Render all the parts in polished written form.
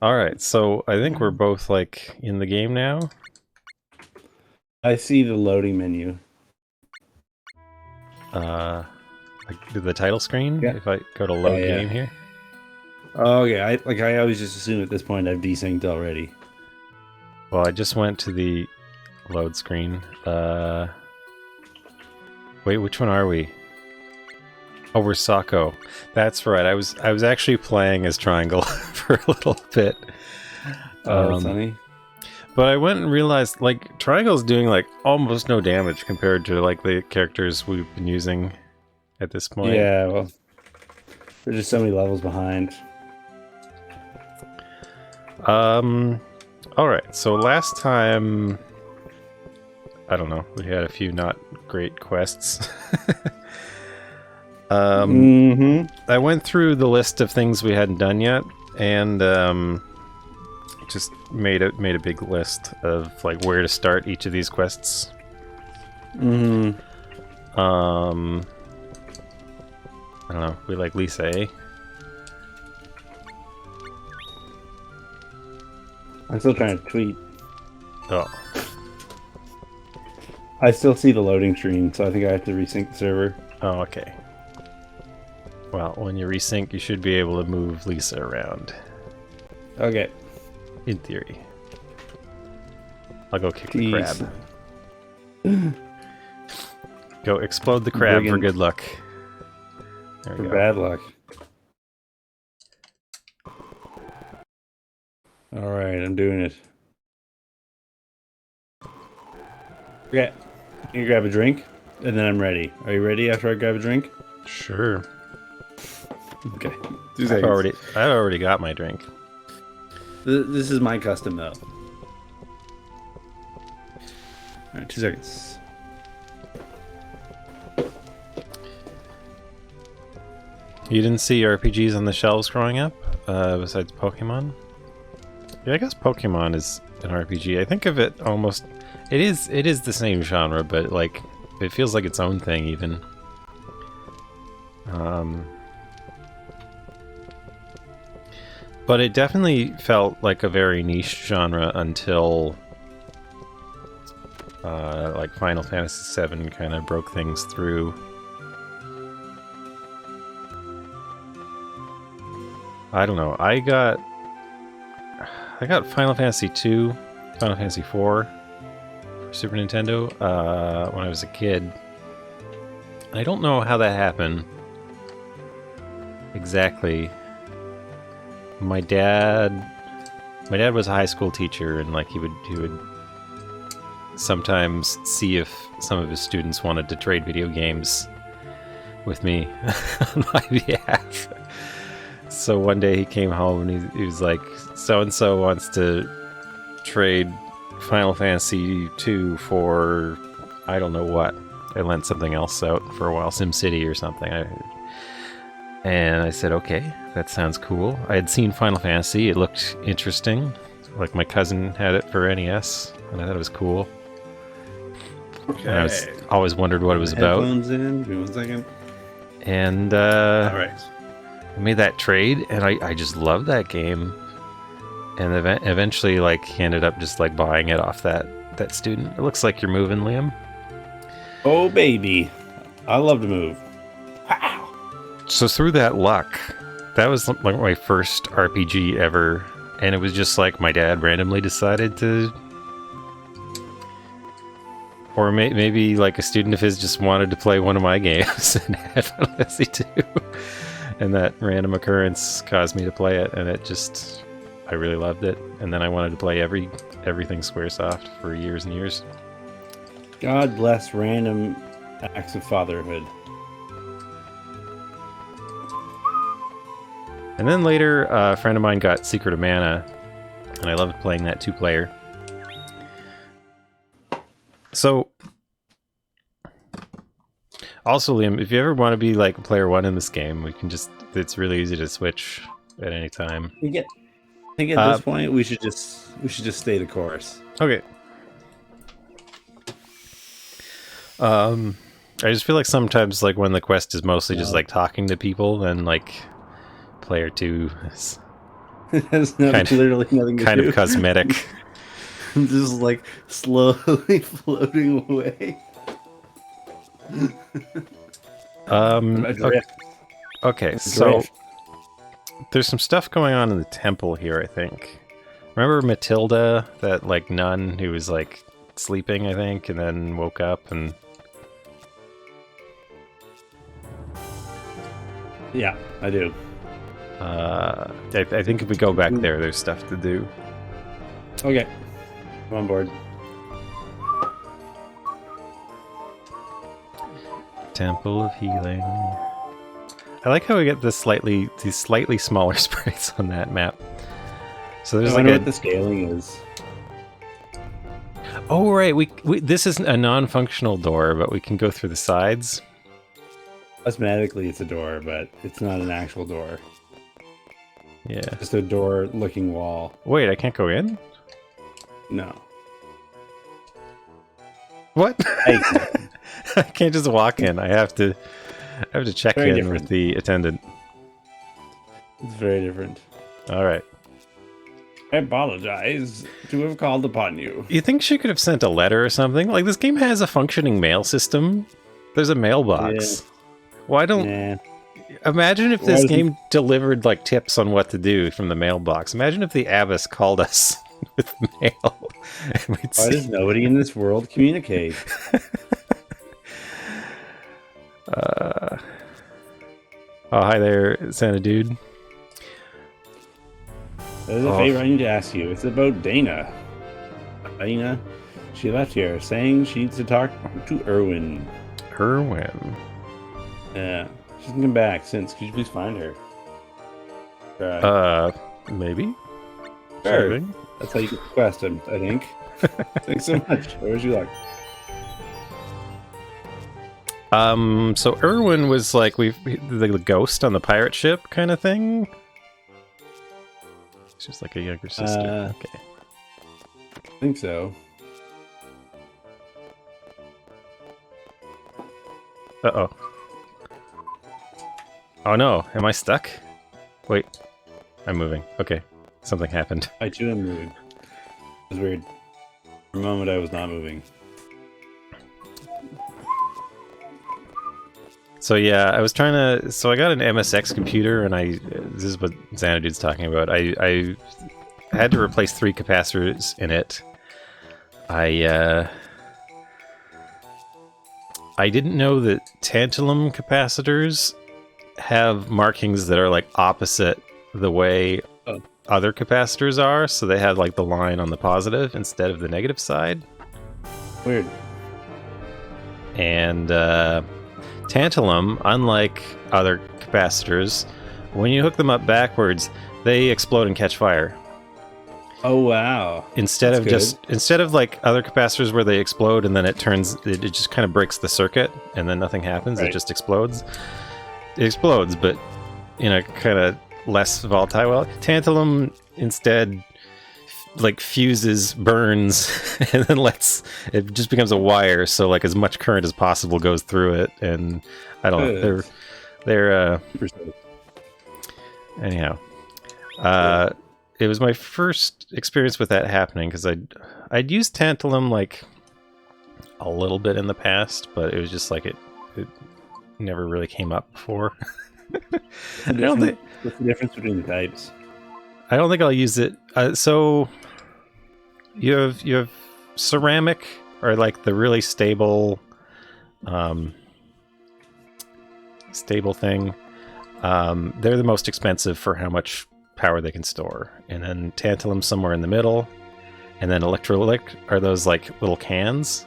All right, so I think we're both like in the game now. I see the loading menu. Like the title screen. Yeah. If I go to Yeah, load yeah. game here. Oh, yeah. I always just assume at this point I've desynced already. Well, I just went to the load screen. Wait, which one are we? Oh, we're Sako. That's right. I was actually playing as Triangle for a little bit. Oh, that's funny. But I went and realized, like, Triangle's doing, like, almost no damage compared to, like, the characters we've been using at this point. Yeah, well, there's just so many levels behind. Alright, so last time... I don't know, we had a few not great quests. I went through the list of things we hadn't done yet, and, just made a big list of like where to start each of these quests. I don't know. We like Lisa, eh? I'm still trying to tweet. Oh, I still see the loading screen, so I think I have to resync the server. oh, okay. Well, when you resync, you should be able to move Lisa around. Okay. In theory. I'll go kick the Jeez. crab. Go explode the crab for good luck. There we For go. bad luck. Alright, I'm doing it. Okay. You grab a drink, and then I'm ready. Are you ready after I grab a drink? Sure. Okay. I've already got my drink. This is my custom, though. Alright, 2 seconds. You didn't see RPGs on the shelves growing up, besides Pokemon? Yeah, I guess Pokemon is an RPG. I think of it almost... It is the same genre, but like it feels like its own thing even. But it definitely felt like a very niche genre until like Final Fantasy VII kind of broke things through. I don't know. I got Final Fantasy II, Final Fantasy IV for Super Nintendo when I was a kid. I don't know how that happened exactly. My dad was a high school teacher, and like he would sometimes see if some of his students wanted to trade video games with me on my behalf. So one day he came home and he was like, so-and-so wants to trade Final Fantasy II for I don't know what. I lent something else out for a while, SimCity or something. And I said, okay, that sounds cool. I had seen Final Fantasy. It looked interesting. Like my cousin had it for NES, and I thought it was cool. Okay. And I always wondered what it was about. Headphones in. Give me 1 second. And All right. I made that trade, and I just loved that game. And eventually, like, he ended up just like buying it off that student. It looks like you're moving, Liam. Oh baby, I love to move. Wow. So through that luck, that was like my first RPG ever, and it was just like my dad randomly decided to, or maybe like a student of his just wanted to play one of my games and had Final Fantasy 2, and that random occurrence caused me to play it, and I really loved it, and then I wanted to play everything Squaresoft for years and years. God bless random acts of fatherhood. And then later, a friend of mine got Secret of Mana, and I loved playing that 2-player. So, also, Liam, if you ever want to be like player 1 in this game, it's really easy to switch at any time. I think at this point we should just stay the course. Okay. I just feel like sometimes, like, when the quest is mostly just like talking to people, then like player 2 is It has literally nothing to kind do. of cosmetic. Just like slowly floating away. Okay, okay, so there's some stuff going on in the temple here, I think. Remember Matilda, that like nun who was like sleeping, I think, and then woke up and... Yeah, I do. I think if we go back there, there's stuff to do. Okay. I'm on board. Temple of Healing. I like how we get these slightly smaller sprites on that map. So there's like what the scaling is. Oh right, we this is a non-functional door, but we can go through the sides. Cosmetically, it's a door, but it's not an actual door. Yeah. Just a door-looking wall. Wait, I can't go in? No. What? I can't just walk in. I have to check in with the attendant. It's very different. All right. I apologize to have called upon you. You think she could have sent a letter or something? Like, this game has a functioning mail system. There's a mailbox. Yeah. Why don't... Nah. Imagine if this game delivered, like, tips on what to do from the mailbox. Imagine if the Abbess called us with mail. Why does nobody in this world communicate? Oh, hi there, Santa Dude. There's a favor I need to ask you. It's about Dana. Dana? She left here saying she needs to talk to Erwin. Erwin? Yeah. She hasn't come back since. Could you please find her? Maybe? Sure. That's how you get the quest, I think. Thanks so much. Where's your luck? So Erwin was like the ghost on the pirate ship kind of thing. She's like a younger sister. Okay. I think so. Uh-oh. Oh no, am I stuck? Wait, I'm moving. Okay, something happened. I too am moving. It was weird. For a moment I was not moving. So yeah, I was trying to... So I got an MSX computer, and this is what Xanadude's talking about. I had to replace 3 capacitors in it. I didn't know that tantalum capacitors have markings that are like opposite the way other capacitors are, so they have like the line on the positive instead of the negative side. Weird. And tantalum, unlike other capacitors, when you hook them up backwards, they explode and catch fire. Oh wow! Instead of like other capacitors where they explode and then it just kind of breaks the circuit and then nothing happens. Right. It just explodes. It explodes, but in a kind of less volatile way. Tantalum instead like fuses, burns, and then it just becomes a wire. So like as much current as possible goes through it, and I don't know. They're anyhow. It was my first experience with that happening because I'd used tantalum like a little bit in the past, but it was just like it never really came up before. What's the difference between the types? I don't think I'll use it. So you have ceramic, or like the really stable thing. They're the most expensive for how much power they can store, and then tantalum somewhere in the middle, and then electrolytic are those like little cans,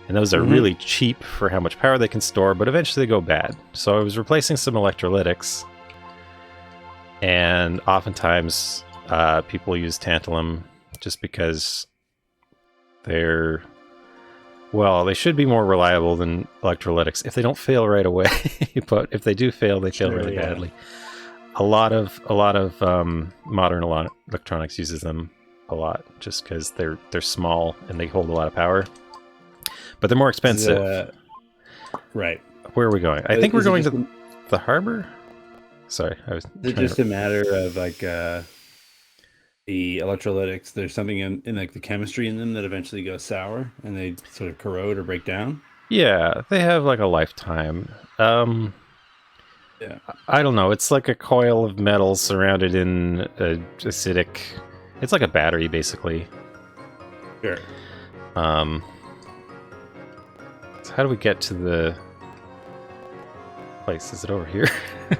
and those are really cheap for how much power they can store, but eventually they go bad. So I was replacing some electrolytics, and oftentimes people use tantalum just because they should be more reliable than electrolytics if they don't fail right away. But if they do fail, they fail really badly. A lot of modern electronics uses them a lot just because they're small and they hold a lot of power, but they're more expensive. Right. Where are we going? I think we're going to the harbor. Sorry, I was. Is it just a matter of like the electrolytics, there's something in like the chemistry in them that eventually goes sour and they sort of corrode or break down. Yeah, they have like a lifetime. Yeah. I don't know. It's like a coil of metal surrounded in acidic. It's like a battery, basically. Sure. So how do we get to the place? Is it over here? I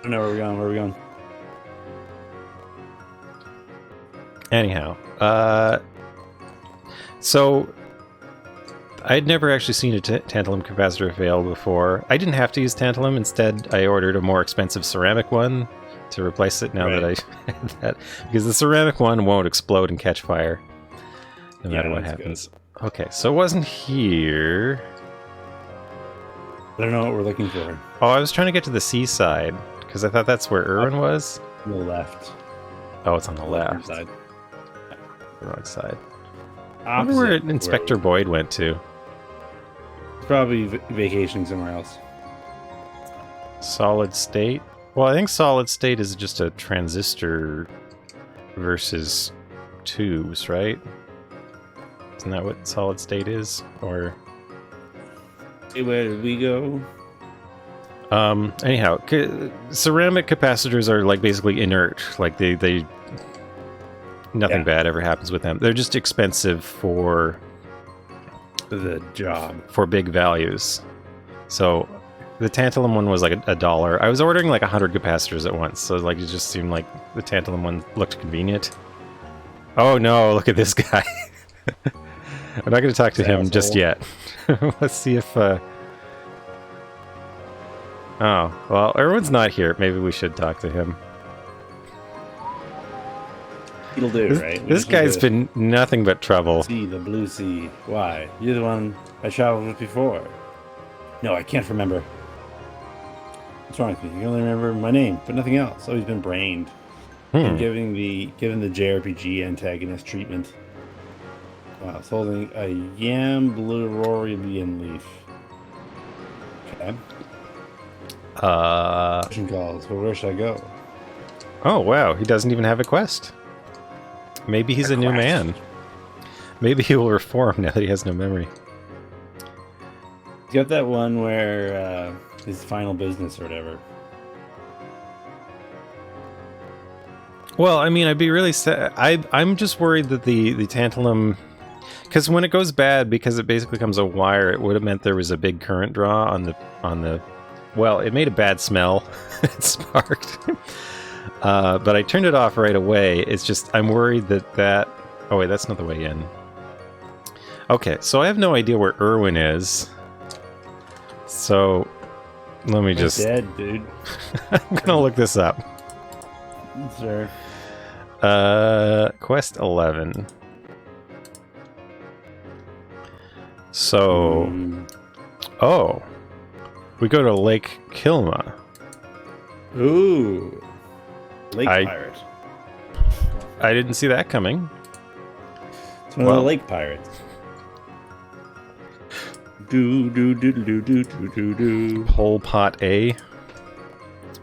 don't know where we're going. Where are we going? Anyhow, so I'd never actually seen a tantalum capacitor fail before. I didn't have to use tantalum. Instead, I ordered a more expensive ceramic one to replace it now that I had that. Because the ceramic one won't explode and catch fire no matter what happens. Good. Okay, so it wasn't here. I don't know what we're looking for. Oh, I was trying to get to the seaside, because I thought that's where Irwin was. On the left. Oh, it's on the left. Side. The wrong side. I wonder where Inspector Boyd went to. Probably vacationing somewhere else. Solid state? Well, I think solid state is just a transistor versus tubes, right? Isn't that what solid state is? Or hey, where did we go? Anyhow, ceramic capacitors are like basically inert. Like they nothing bad ever happens with them. They're just expensive for the job, for big values. So the tantalum one was like $1. I was ordering like 100 capacitors at once, so like it just seemed like the tantalum one looked convenient. Oh no, look at this guy. I'm not going to talk to him just yet. Let's see if oh, well, everyone's not here. Maybe we should talk to him. It'll do, right? This guy's been nothing but trouble. See the blue sea. Why? You're the one I traveled with before. No, I can't remember. What's wrong with me? You can only remember my name, but nothing else. Always been brained. And given the JRPG antagonist treatment. Wow, it's holding a yam blurorian leaf. Okay. Mission calls. Well, where should I go? Oh wow, he doesn't even have a quest. Maybe he's a new man. Maybe he will reform now that he has no memory. He's got that one where his final business or whatever. Well, I mean, I'd be really sad. I'm just worried that the tantalum, because when it goes bad, because it basically becomes a wire, it would have meant there was a big current draw on the. Well, it made a bad smell. It sparked. But I turned it off right away. It's just I'm worried that. Oh wait, that's not the way in. Okay, so I have no idea where Irwin is. So let me just. Dead, dude. I'm gonna look this up. Sure. Quest 11. So, oh, we go to Lake Kilma. Ooh, Lake Pirate. I didn't see that coming. It's one of the Lake Pirates. Do do do do do do do do. Pol Pot A. I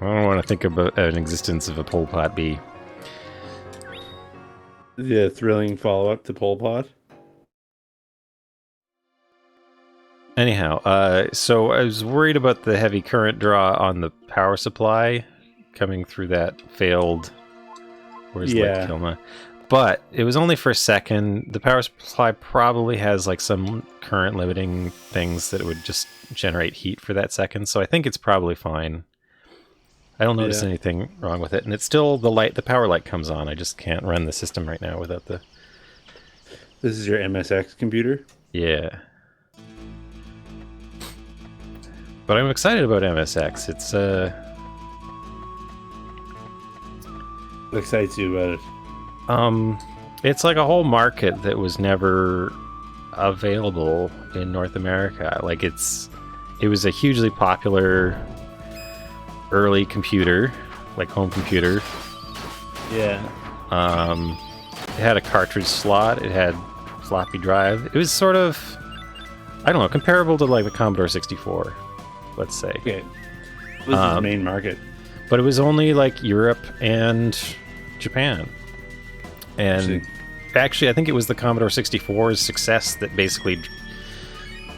don't want to think about an existence of a Pol Pot B. The thrilling follow-up to Pol Pot. Anyhow, so I was worried about the heavy current draw on the power supply coming through that failed. Where's Lake Kilma? But it was only for a second. The power supply probably has like some current limiting things that it would just generate heat for that second. So I think it's probably fine. I don't notice anything wrong with it, and it's still the power light comes on. I just can't run the system right now without the. This is your MSX computer? Yeah. But I'm excited about MSX. It's What excites you about it? It's like a whole market that was never available in North America. Like it was a hugely popular early computer, like home computer. Yeah. It had a cartridge slot. It had floppy drive. It was sort of, I don't know, comparable to like the Commodore 64, let's say. Okay. This is the main market. But it was only like Europe and Japan. And actually, I think it was the Commodore 64's success that basically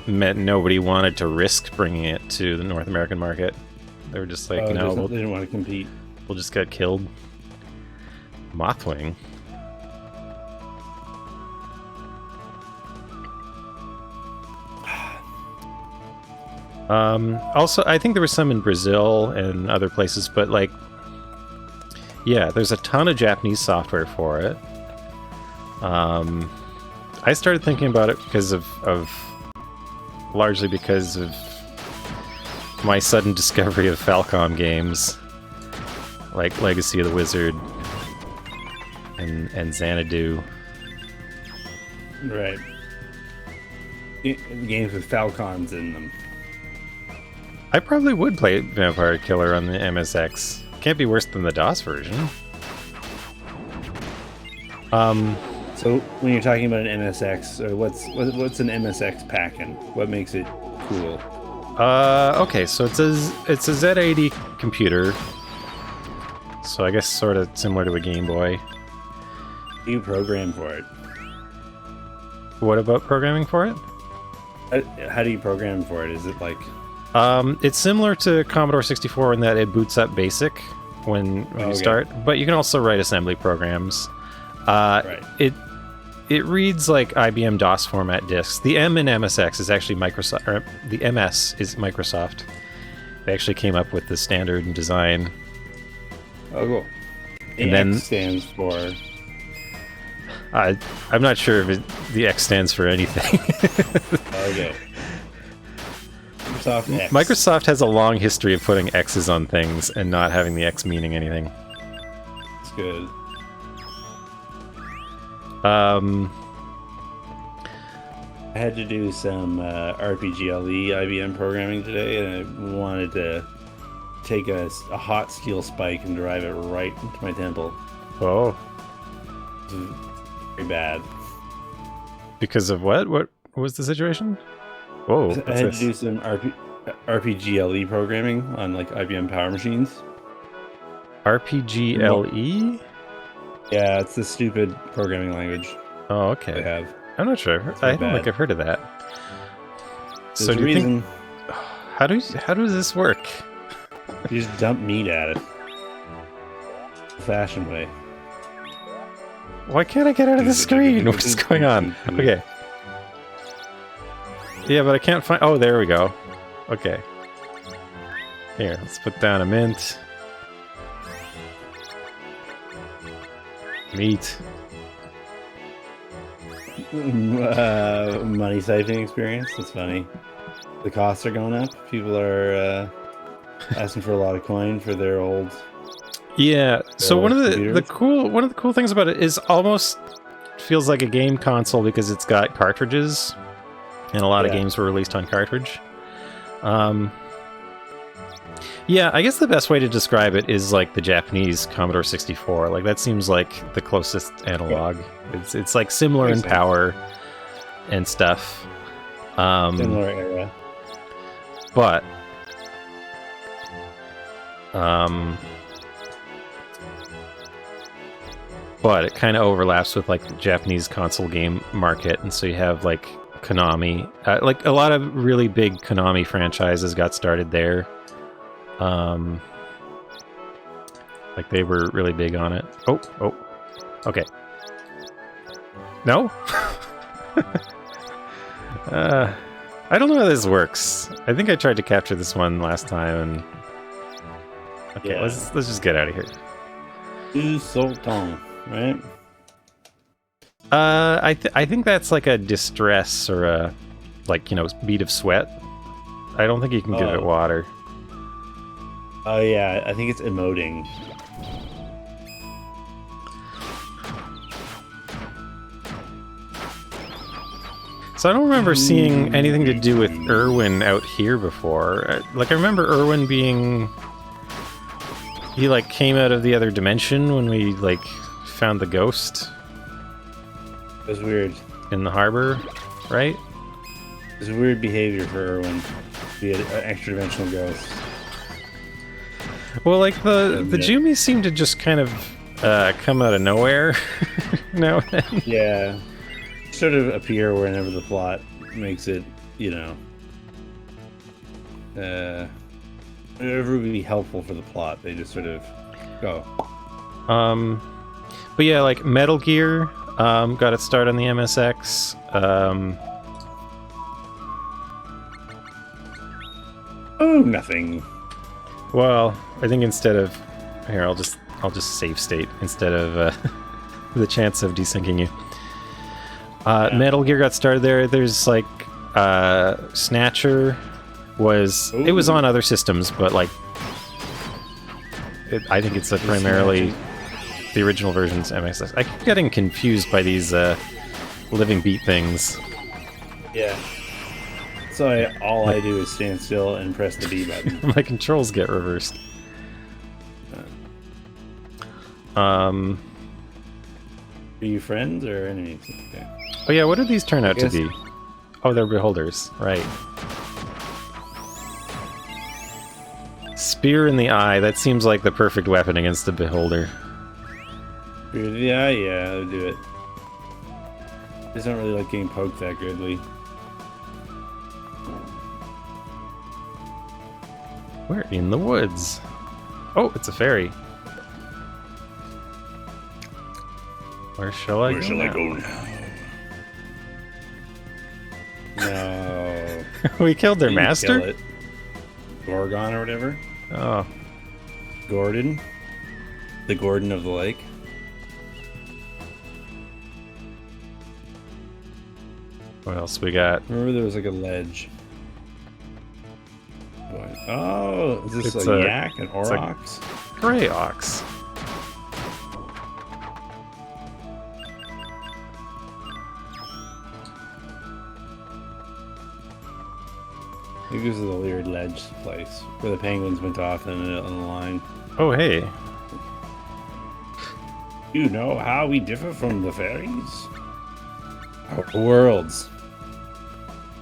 meant nobody wanted to risk bringing it to the North American market. They were just like, no, they didn't want to compete. We'll just get killed. Mothwing. Also, I think there was some in Brazil and other places, but like, yeah, there's a ton of Japanese software for it. I started thinking about it because of largely because of my sudden discovery of Falcom games, like Legacy of the Wizard and Xanadu. Right. Games with Falcons in them. I probably would play Vampire Killer on the MSX. Can't be worse than the DOS version. So when you're talking about an MSX, what's an MSX packing? What makes it cool? Okay, so it's a Z80 computer. So I guess sort of similar to a Game Boy. Do you program for it? What about programming for it? How do you program for it? Is it like... It's similar to Commodore 64 in that it boots up BASIC when you start, but you can also write assembly programs. Right. It reads like IBM DOS format disks. The M in MSX is actually Microsoft, or the MS is Microsoft. They actually came up with the standard and design. Oh, cool. And then X stands for... I'm not sure if the X stands for anything. Okay. Microsoft X. Microsoft has a long history of putting X's on things and not having the X meaning anything. That's good. I had to do some RPGLE IBM programming today, and I wanted to take a hot steel spike and drive it right into my temple. Oh. It was very bad. Because of what? What was the situation? Whoa. I had to do some RPGLE programming on like IBM Power Machines. RPGLE? Yeah, it's the stupid programming language. Oh, okay. They have. I'm not sure. I don't think I've heard of that. There's So do you reason. think... How does this work? You just dump meat at it. Fashion way. Why can't I get out of the screen? What is going on? Okay. Yeah, but I can't find... Oh, there we go. Okay. Here, let's put down a mint. Meat. Money siphoning experience. That's funny. The costs are going up. People are asking for a lot of coin for their old. Yeah. So one of the computers. cool things about it is almost feels like a game console because it's got cartridges, and a lot of games were released on cartridge. Yeah, I guess the best way to describe it is like the Japanese Commodore 64. Like that seems like the closest analog. It's like similar in power and stuff. Similar era. But it kind of overlaps with like the Japanese console game market, and so you have like Konami, like a lot of really big Konami franchises got started there. Like they were really big on it. Oh, okay. No? I don't know how this works. I think I tried to capture this one last time, and okay, let's just get out of here. Sultan, right? I think that's like a distress or a bead of sweat. I don't think you can give it water. Oh yeah, I think it's emoting. So I don't remember seeing anything to do with Irwin out here before. Like I remember Irwin being... He like came out of the other dimension when we like found the ghost. It was weird. In the harbor, right? It was weird behavior for Irwin. Be an extra-dimensional ghost. Well, like the Jumies seem to just kind of come out of nowhere now and then. Yeah. Sort of appear whenever the plot makes it, you know, whatever would be helpful for the plot, they just sort of go. But yeah, like Metal Gear, got its start on the MSX. Oh, nothing. Well, I think instead of here, I'll just save state instead of the chance of desyncing you. Metal Gear got started there. There's like Snatcher was it was on other systems, but like I think it's primarily the original version's MSX. I keep getting confused by these living beat things. Yeah. So all I do is stand still and press the B button. My controls get reversed. Are you friends or enemies? Okay. Oh yeah, what do these turn out to be? Oh, they're beholders, right. Spear in the eye, that seems like the perfect weapon against a beholder. Yeah, I'll do it. I just don't really like getting poked that goodly. We're in the woods. Oh, it's a fairy. Where shall I go now? No. We killed their master? Kill it. Gorgon or whatever? Oh. Gordon? The Gordon of the lake? What else we got? Remember there was like a ledge. Oh, is this It's a yak, an aurochs? Gray ox. I think this is a weird ledge place where the penguins went off on the line. Oh, hey. You know how we differ from the fairies? Our worlds.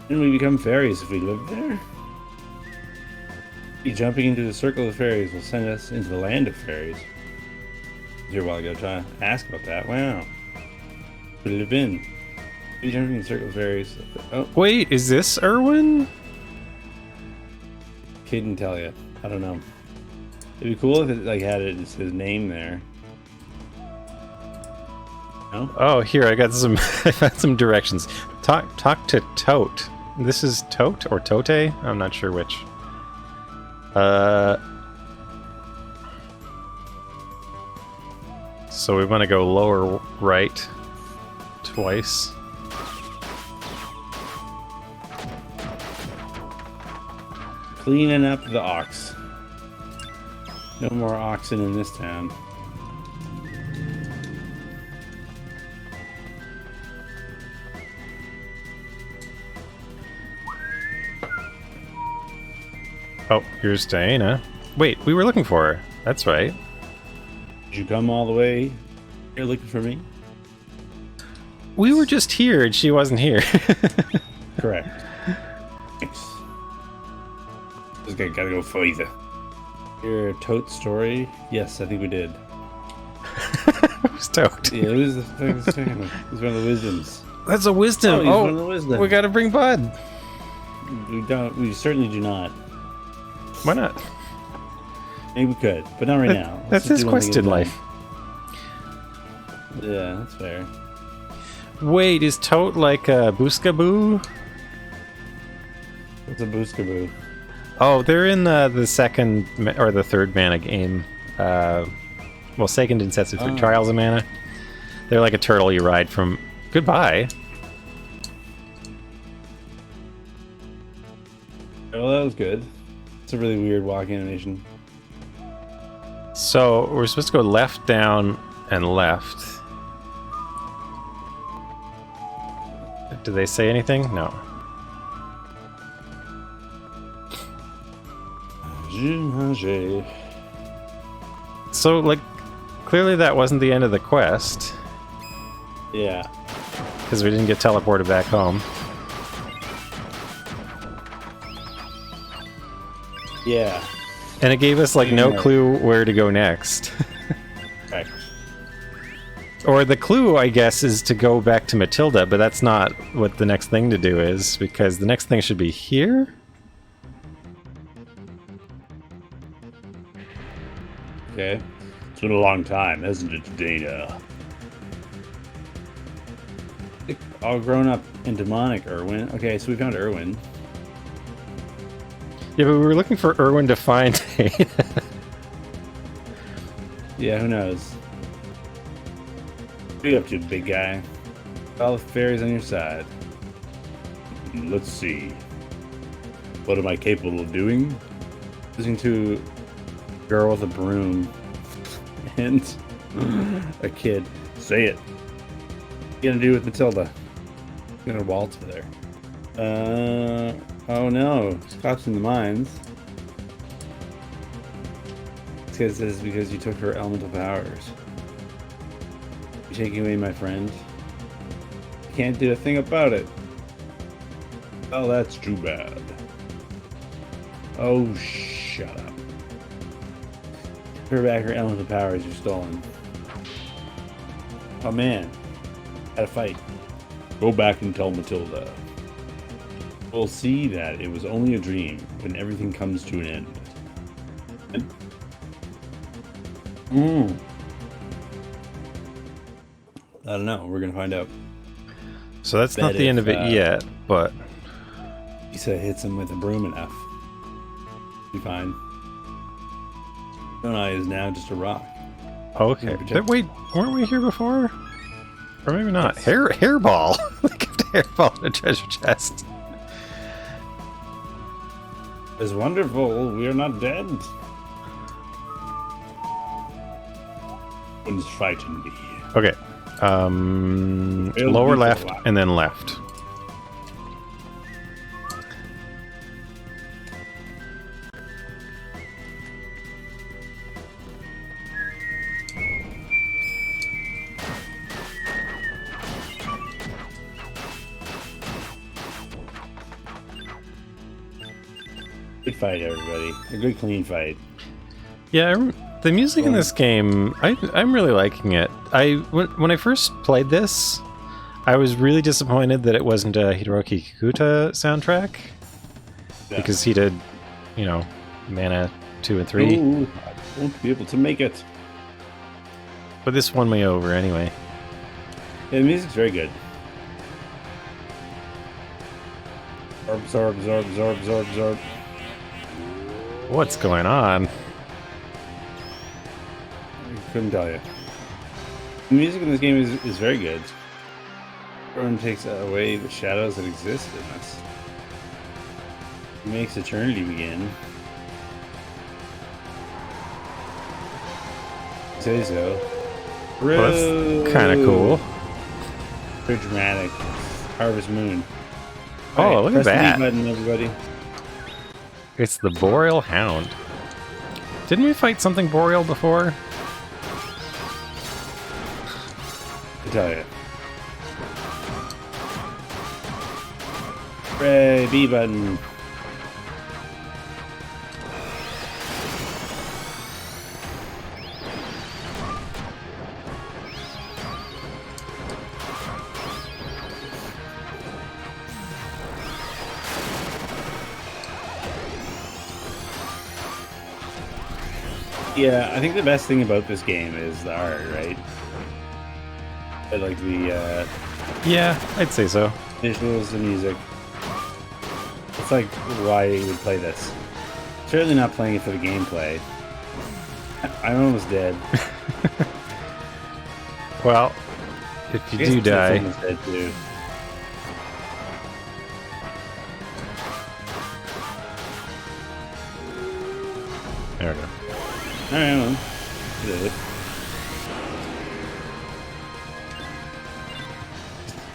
Didn't we become fairies if we lived there? Jumping into the circle of fairies will send us into the land of fairies. Here a while ago trying to ask about that. Wow. Could it have been? Jumping in the circle of fairies. Oh, Wait, is this Erwin? couldn't tell you. I don't know. It'd be cool if it like had his name there. No? Oh, here I got some. I found some directions. Talk to Tote. This is Tote or Tote? I'm not sure which. So we want to go lower right twice. Cleaning up the ox. No more oxen in this town. Oh, here's Diana. Wait, we were looking for her. That's right. Did you come all the way here looking for me? We were just here and she wasn't here. Correct. Thanks. Just gotta go further. Your Tote story? Yes, I think we did. Who's Tote? Yeah, it was one of the wisdoms. That's a wisdom. He's one of the wisdom. We gotta bring Bud. We don't. We certainly do not. Why not? Maybe we could, but not right now. That's his quest in life. Yeah, that's fair. Wait, is Tote like a Booskaboo? What's a booskaboo? Oh, they're in the second or the third mana game. Well, second in Setsu 3, Trials of Mana. They're like a turtle you ride from. Goodbye. Well, that was good. It's a really weird walk animation. So we're supposed to go left, down, and left. Do they say anything? No. So, like, clearly that wasn't the end of the quest. Yeah. Because we didn't get teleported back home. Yeah. And it gave us, like, no clue where to go next. Right. Or the clue, I guess, is to go back to Matilda, but that's not what the next thing to do is, because the next thing should be here? Okay. It's been a long time, hasn't it, Dana? All grown up and demonic, Irwin. Okay, so we found Irwin. Yeah, but we were looking for Irwin to find. Yeah, who knows? What are you up to, big guy? All the fairies on your side. Let's see. What am I capable of doing? Listening to a girl with a broom and a kid. Say it. What are you gonna do with Matilda? I'm gonna waltz with her. Oh no. It's cops in the mines. It's because you took her elemental powers. You're taking away my friend. You can't do a thing about it. Oh, that's too bad. Oh, shut up. Her back her elemental powers are stolen. Oh man. Had a fight. Go back and tell Matilda. We'll see that it was only a dream when everything comes to an end. I don't know. We're gonna find out. So that's not the end of it yet, but... Issa hits him with a broom enough. Be fine. Donai is now just a rock. Okay. Wait, weren't we here before? Or maybe not. Hairball! Look at the hairball in a treasure chest. It's wonderful. We are not dead. Wouldn't frighten me. Okay. Lower left and then left. Good fight, everybody. A good, clean fight. Yeah, the music in this game, I'm really liking it. When I first played this, I was really disappointed that it wasn't a Hiroki Kikuta soundtrack. Yeah. Because he did, you know, Mana 2 and 3. Ooh, I won't be able to make it. But this won me over anyway. Yeah, the music's very good. Absorb. What's going on? I couldn't tell you. The music in this game is very good. Everyone takes away the shadows that exist in us. It makes eternity begin. Say so. Well, that's kind of cool. Very dramatic. Harvest Moon. Oh, right, look at that. Press the button, everybody. It's the Boreal Hound. Didn't we fight something Boreal before? I tell you. Hooray, B button. Yeah, I think the best thing about this game is the art, right? I like the yeah, I'd say so. visuals, the music. It's like why you would play this. Certainly not playing it for the gameplay. I'm almost dead. Well, if you do die... I'm almost dead too. There we go. Alright,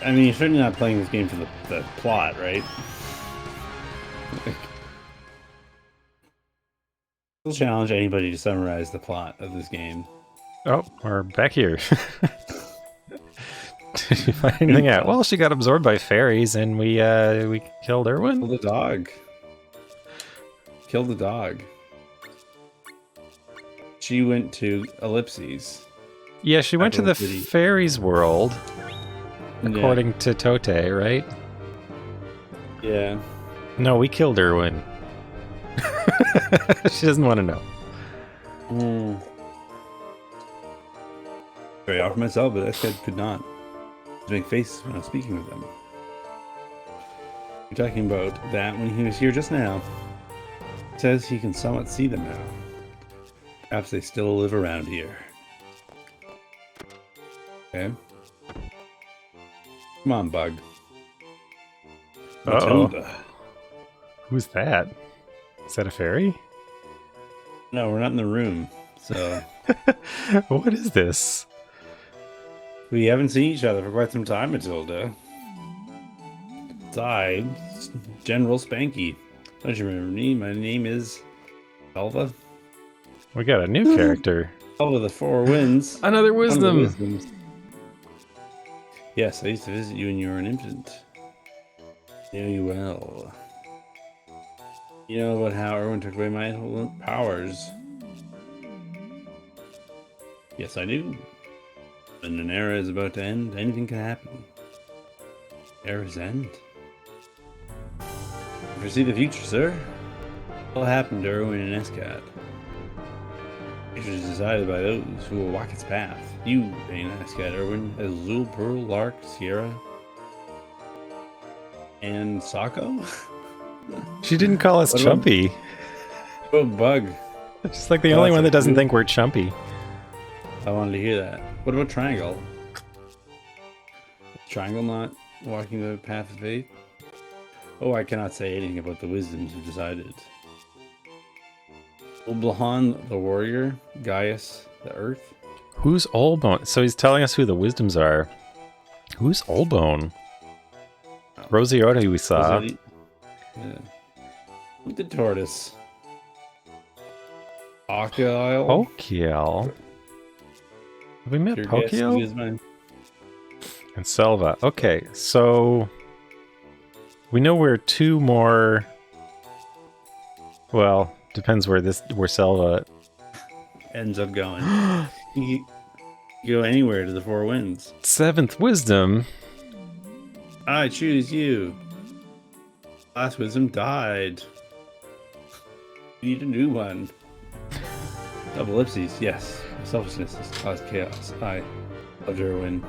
I mean, you're certainly not playing this game for the plot, right? I'll challenge anybody to summarize the plot of this game. Oh, we're back here. Did you find anything out? Well, she got absorbed by fairies, and we killed Irwin. Killed the dog. Killed the dog. She went to Ellipses. Yeah, she went to the Capital City. fairies world, according to Tote, right? Yeah. No, we killed Erwin. She doesn't want to know. Very offer myself, but this guy could not. To make faces when I was speaking with them. You're talking about that when he was here just now. He says he can somewhat see them now. Perhaps they still live around here. Okay. Come on, Bug. Uh-oh. Matilda. Who's that? Is that a fairy? No, we're not in the room, so What is this? we haven't seen each other for quite some time, Matilda. Besides, General Spanky. Don't you remember me? My name is Elva. We got a new character. Elva the Four Winds. Another One of the wisdom. wisdoms. Yes, I used to visit you when you were an infant. I know you well. You know about how Erwin took away my powers. Yes, I do. When an era is about to end, anything can happen. Era's end. I foresee the future, sir. What will happen to Erwin and Escat? The future is decided by those who will walk its path. You, Bane, Escat, Erwin, Azul, Pearl, Lark, Sierra, and Sako? She didn't call us What about- chumpy. Oh, Bug. She's like the Oh, only that's one a that doesn't clue. think we're chumpy. I wanted to hear that. What about Triangle? Triangle not walking the path of faith? Oh, I cannot say anything about the wisdoms who decided. Oblahan, the warrior. Gaius, the earth. Who's Olbone? So he's telling us who the wisdoms are. Who's Olbone? Rosiota we saw. Yeah. The tortoise. Archael. Pokiel. Have we met Your guess Pokiel? is mine. And Selva. Okay, so we know where two more. Well, depends where Selva Ends up going. You can go anywhere to the Four Winds. Seventh wisdom. I choose you. Last wisdom died. We need a new one. Double ellipses, yes. Selfishness has caused chaos. I loved Erwin.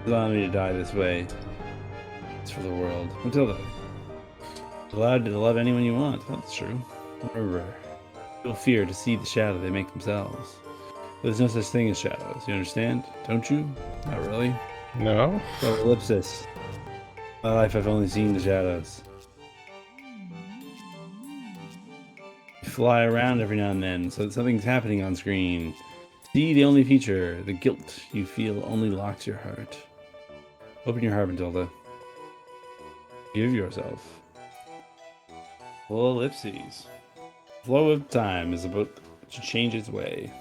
Allow me to die this way. It's for the world. Until then. Allowed to love anyone you want. That's true. Remember, people fear to see the shadow they make themselves. There's no such thing as shadows. You understand? Don't you? Not really. No. Double ellipsis. My life, I've only seen the shadows. You fly around every now and then, so that something's happening on screen. See the only feature, the guilt you feel only locks your heart. Open your heart, Matilda. Give yourself. Full ellipses. Flow of time is about to change its way.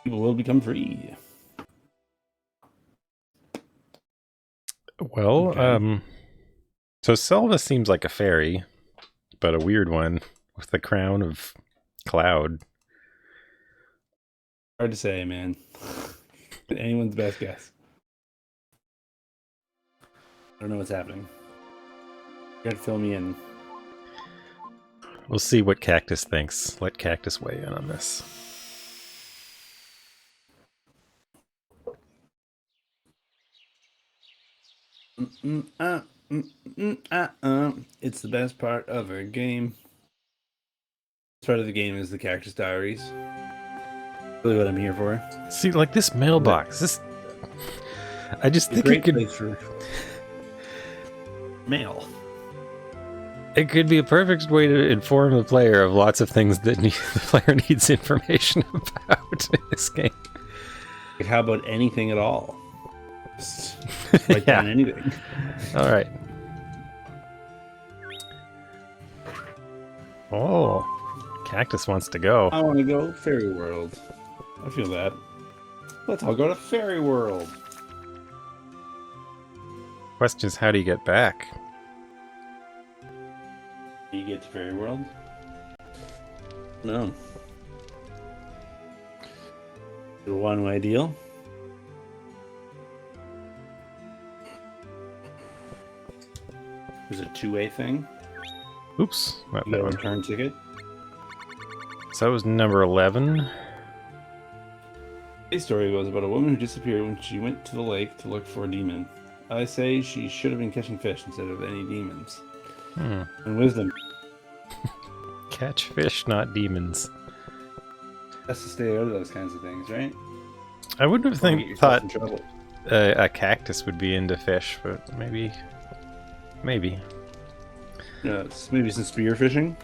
People will become free. Well, Okay. so Selva seems like a fairy, but a weird one with the crown of cloud. Hard to say, man. Anyone's best guess. I don't know what's happening. You gotta fill me in. We'll see what Cactus thinks. Let Cactus weigh in on this. It's the best part of a game. This part of the game is the Cactus Diaries. Really what I'm here for. See, like this mailbox. This, I just It's a think great place for mail. it could be a perfect way to inform the player of lots of things that the player needs information about in this game. Like, how about anything at all? Just write Yeah. down anything. All right. Oh, Cactus wants to go. I want to go Fairy World. I feel that. Let's all go to Fairy World. Question is, how do you get back? Do you get to Fairy World? No. The one-way deal. There's a two-way thing. Oops, not You that got a one. return ticket. So that was number 11. Today's story was about a woman who disappeared when she went to the lake to look for a demon. I say she should have been catching fish instead of any demons. And wisdom. Catch fish, not demons. That's to stay out of those kinds of things, right? I wouldn't have Don't get yourself in trouble. a cactus would be into fish, but maybe. Yeah, maybe some spear fishing.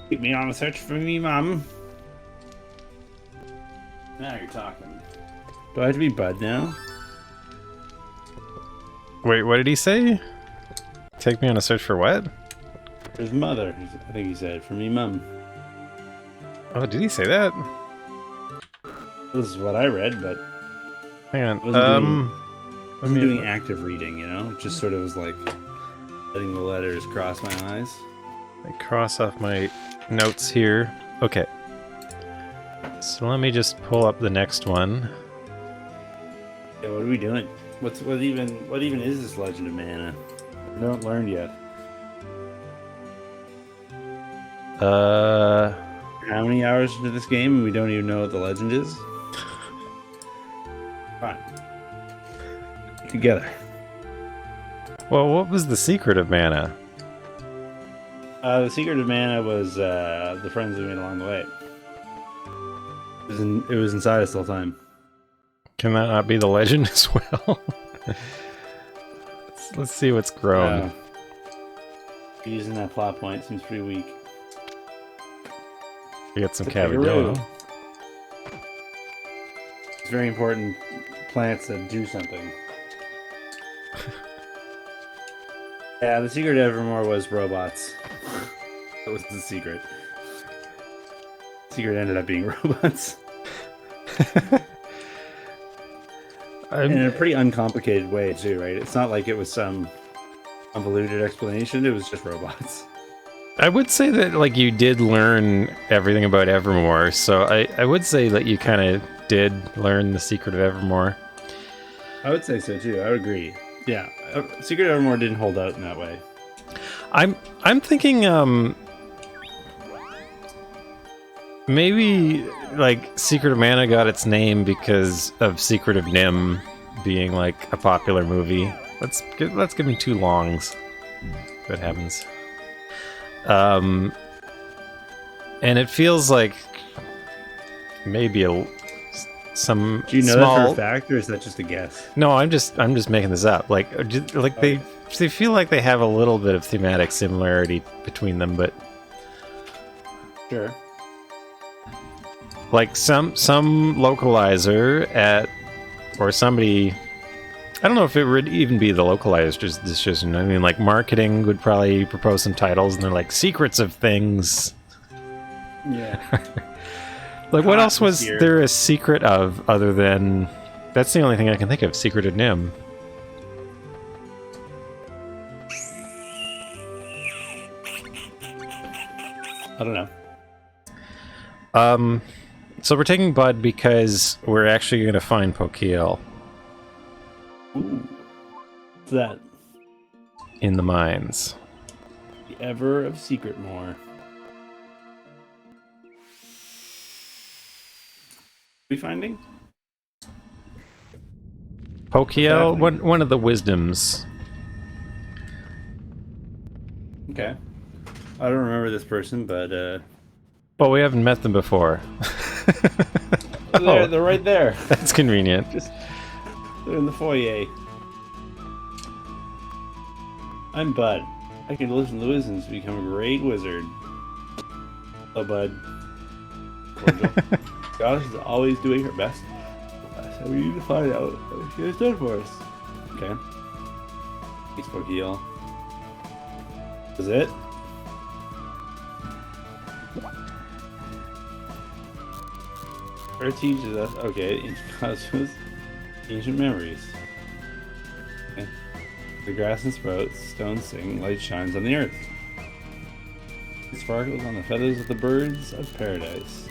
Keep me on a search for me, Mum. Now you're talking. Do I have to be Bud now? Wait, what did he say? Take me on a search for what? His mother, I think he said, for me, Mum. Oh, did he say that? This is what I read, but Hang on. I wasn't doing active reading, you know? It just sort of was like letting the letters cross my eyes. I cross off my notes here. Okay. So let me just pull up the next one. Yeah, what are we doing? What even is this Legend of Mana? I haven't learned yet. How many hours into this game and we don't even know what the legend is? Fine. Together. Well, what was the secret of mana? The secret of mana was the friends we made along the way. It was inside us the whole time. Can that not be the legend as well? let's see what's grown. Using that plot point seems pretty weak. We get some The kangaroo. Cavadillo. It's very important plants that do something. Yeah, the secret to Evermore was robots. That was the secret. Secret ended up being robots. In a pretty uncomplicated way, too, right? It's not like it was some convoluted explanation, it was just robots. I would say that, like, you did learn everything about Evermore, so I would say that you kind of did learn the secret of Evermore. I would say so, too. I would agree. Yeah, Secret of Evermore didn't hold out in that way. I'm thinking, maybe, like, Secret of Mana got its name because of Secret of Nim being, like, a popular movie. Let's give him 2 longs. What happens? And it feels like maybe some. Do you know small... that for a fact, or is that just a guess? No, I'm just making this up. Like they feel like they have a little bit of thematic similarity between them, but Sure. like some localizer at or somebody. I don't know if it would even be the localizer's decision. I mean, like, marketing would probably propose some titles, and they're like, secrets of things. Yeah. Like, what else was there a secret of other than... That's the only thing I can think of, Secret of Nim. I don't know. So we're taking Bud because we're actually going to find Pokiel. Ooh. What's that? In the mines. The Ever of Secretmore. We finding? Pokiel, one of the wisdoms. Okay. I don't remember this person, but Well, we haven't met them before. they're right there. That's convenient. They're in the foyer. I'm Bud. I can listen to wisdoms to become a great wizard. Hello, Bud. Goddess is always doing her best. So we need to find out what she has done for us. Okay. Thanks, Pokiel. Is it? Her teaches us, okay, it causes ancient memories. Okay. The grass and sprouts, stones sing, light shines on the earth. It sparkles on the feathers of the birds of paradise.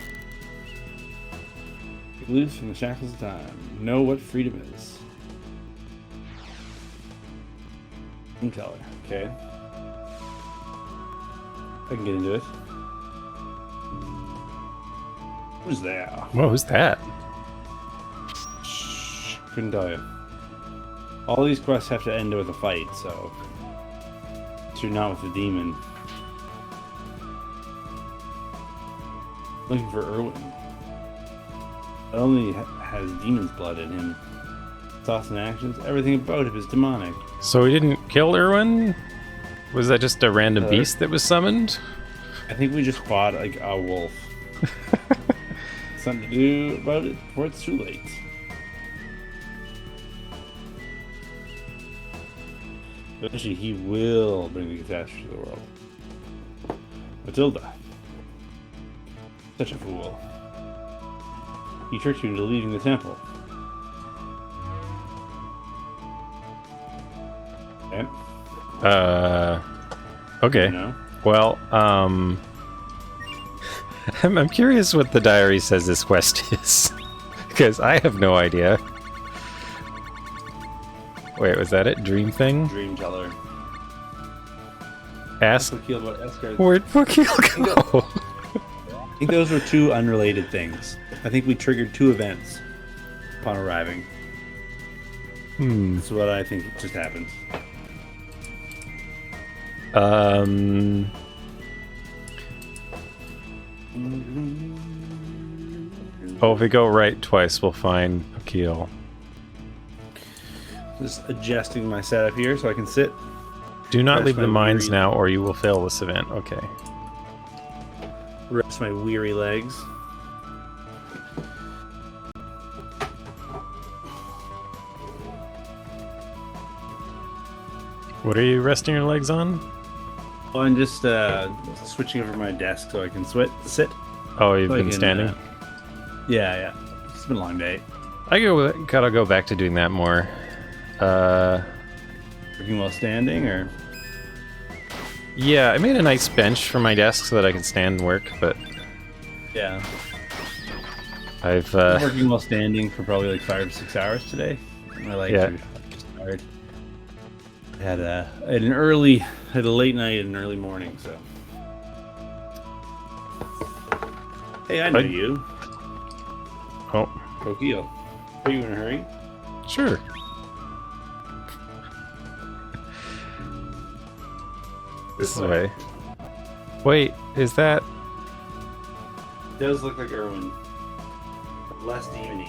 Get loose from the shackles of time. Know what freedom is. In color. Okay. I can get into it. Who's there? Whoa, who's that? Shh, couldn't tell you. All these quests have to end with a fight, so you're not with the demon. Looking for Irwin. Not only has demon's blood in him, thoughts and actions, everything about him is demonic. So we didn't kill Irwin? Was that just a random beast that was summoned? I think we just fought like a wolf. Something to do about it before it's too late. Eventually, he will bring the catastrophe to the world. Matilda. Such a fool. He tricked you into leaving the temple. Okay. Okay. You know? Well, I'm curious what the diary says this quest is. Because I have no idea. Wait, was that it? Dream thing? Dream teller. Ask Wakil about Escar. where'd Wakil go? I think those were two unrelated things. I think we triggered two events upon arriving. That's what I think just happened. Oh, if we go right twice, we'll find Wakil. Just adjusting my setup here so I can sit. Do not Rest leave my the mines weary- now, or you will fail this event. Okay. Rest my weary legs. What are you resting your legs on? Well, I'm just switching over my desk so I can sit. Oh, you've So I been can, standing? Yeah. It's been a long day. Gotta go back to doing that more. Working while standing, or Yeah, I made a nice bench for my desk so that I can stand and work, but yeah, I've working while standing for probably like 5 or 6 hours today. My legs Yeah. are just tired. I had a late night and an early morning, so. Hey, I know you. oh, Wakil. Are you in a hurry? sure. This way. Wait, is that? It does look like Irwin. Less demony.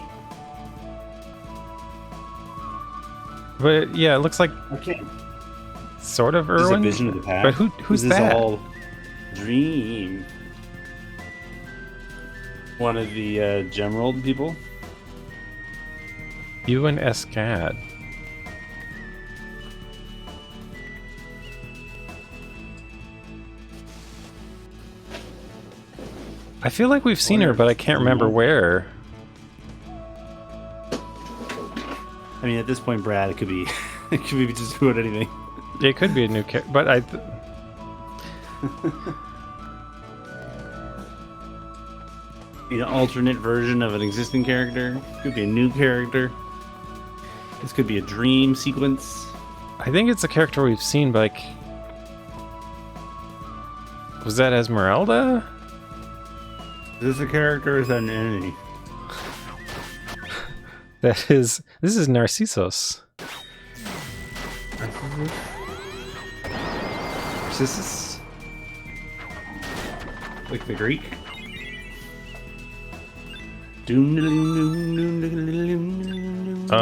But yeah, it looks like Okay. sort of This is a Irwin. vision of the past. But who's this that? Is all dream. One of the Gemerald people. You and Escad. I feel like we've seen her, but I can't remember where. I mean, at this point, Brad, it could be, it could be just about anything. It could be a new character, but An alternate version of an existing character. Could be a new character. This could be a dream sequence. I think it's a character we've seen, but like, was that Esmeralda? Is this a character or is that an enemy? This is Narcissus. Narcissus? Like the Greek? Hang on a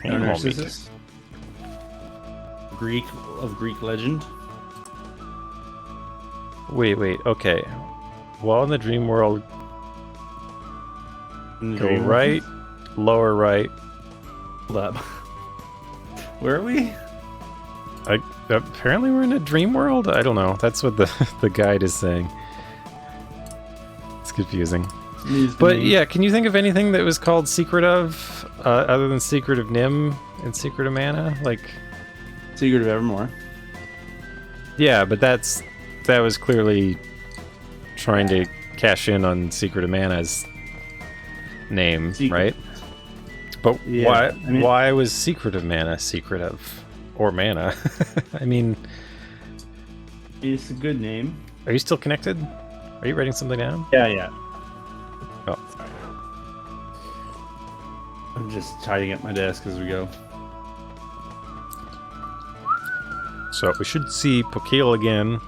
moment. Narcissus? Greek of Greek legend? Wait, okay. While in the dream world, go right, lower right. Hold up. Where are we? Apparently we're in a dream world? I don't know. That's what the guide is saying. It's confusing. But yeah, can you think of anything that was called Secret of, other than Secret of Nim and Secret of Mana? Like, Secret of Evermore. Yeah, but that was clearly trying to cash in on Secret of Mana's name, right? But Yeah, why was Secret of Mana secret of or mana? I mean, it's a good name. are you still connected? Are you writing something down? Yeah. Oh. Sorry. I'm just tidying up my desk as we go. So we should see Pokeel again.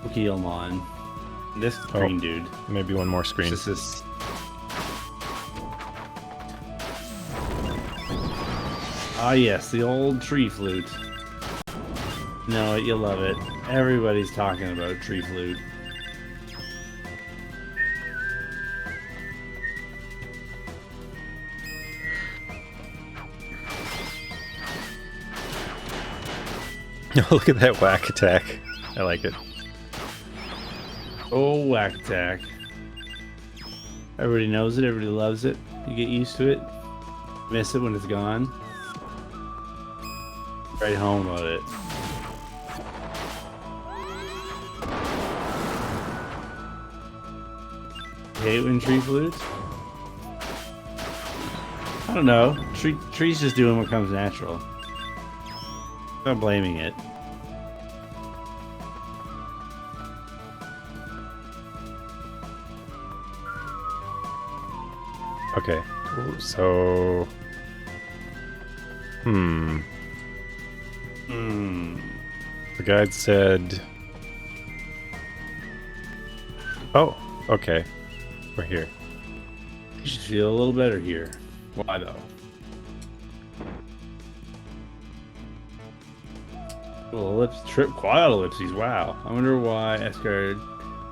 Pokemon. This green dude. Maybe one more screen. This is. Ah, yes, the old tree flute. You know it, you love it. Everybody's talking about tree flute. Look at that whack attack. I like it. Oh, whack attack. Everybody knows it, everybody loves it. You get used to it. Miss it when it's gone. Right home about it. Hate when tree flutes? I don't know. Tree's just doing what comes natural. I'm not blaming it. Okay. So... The guide said... Oh, okay. We're here. You should feel a little better here. Why though? Well, quad ellipses. Wow. I wonder why Escard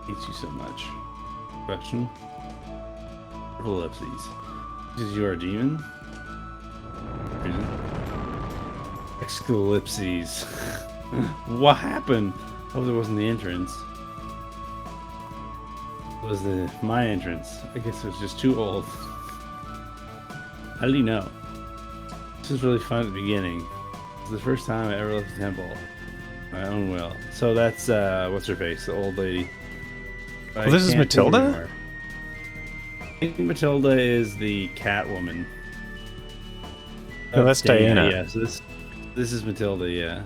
hates you so much. Question. Ellipses. Because you are a demon? Reason? Excalipses. What happened? I hope it wasn't the entrance. It was my entrance. I guess it was just too old. How did you know? This was really fun at the beginning. It was the first time I ever left the temple. My own will. So that's, what's her face? The old lady. Well, this is Matilda? I think Matilda is the cat woman. No, that's Diana. Yeah, so this is Matilda, yeah.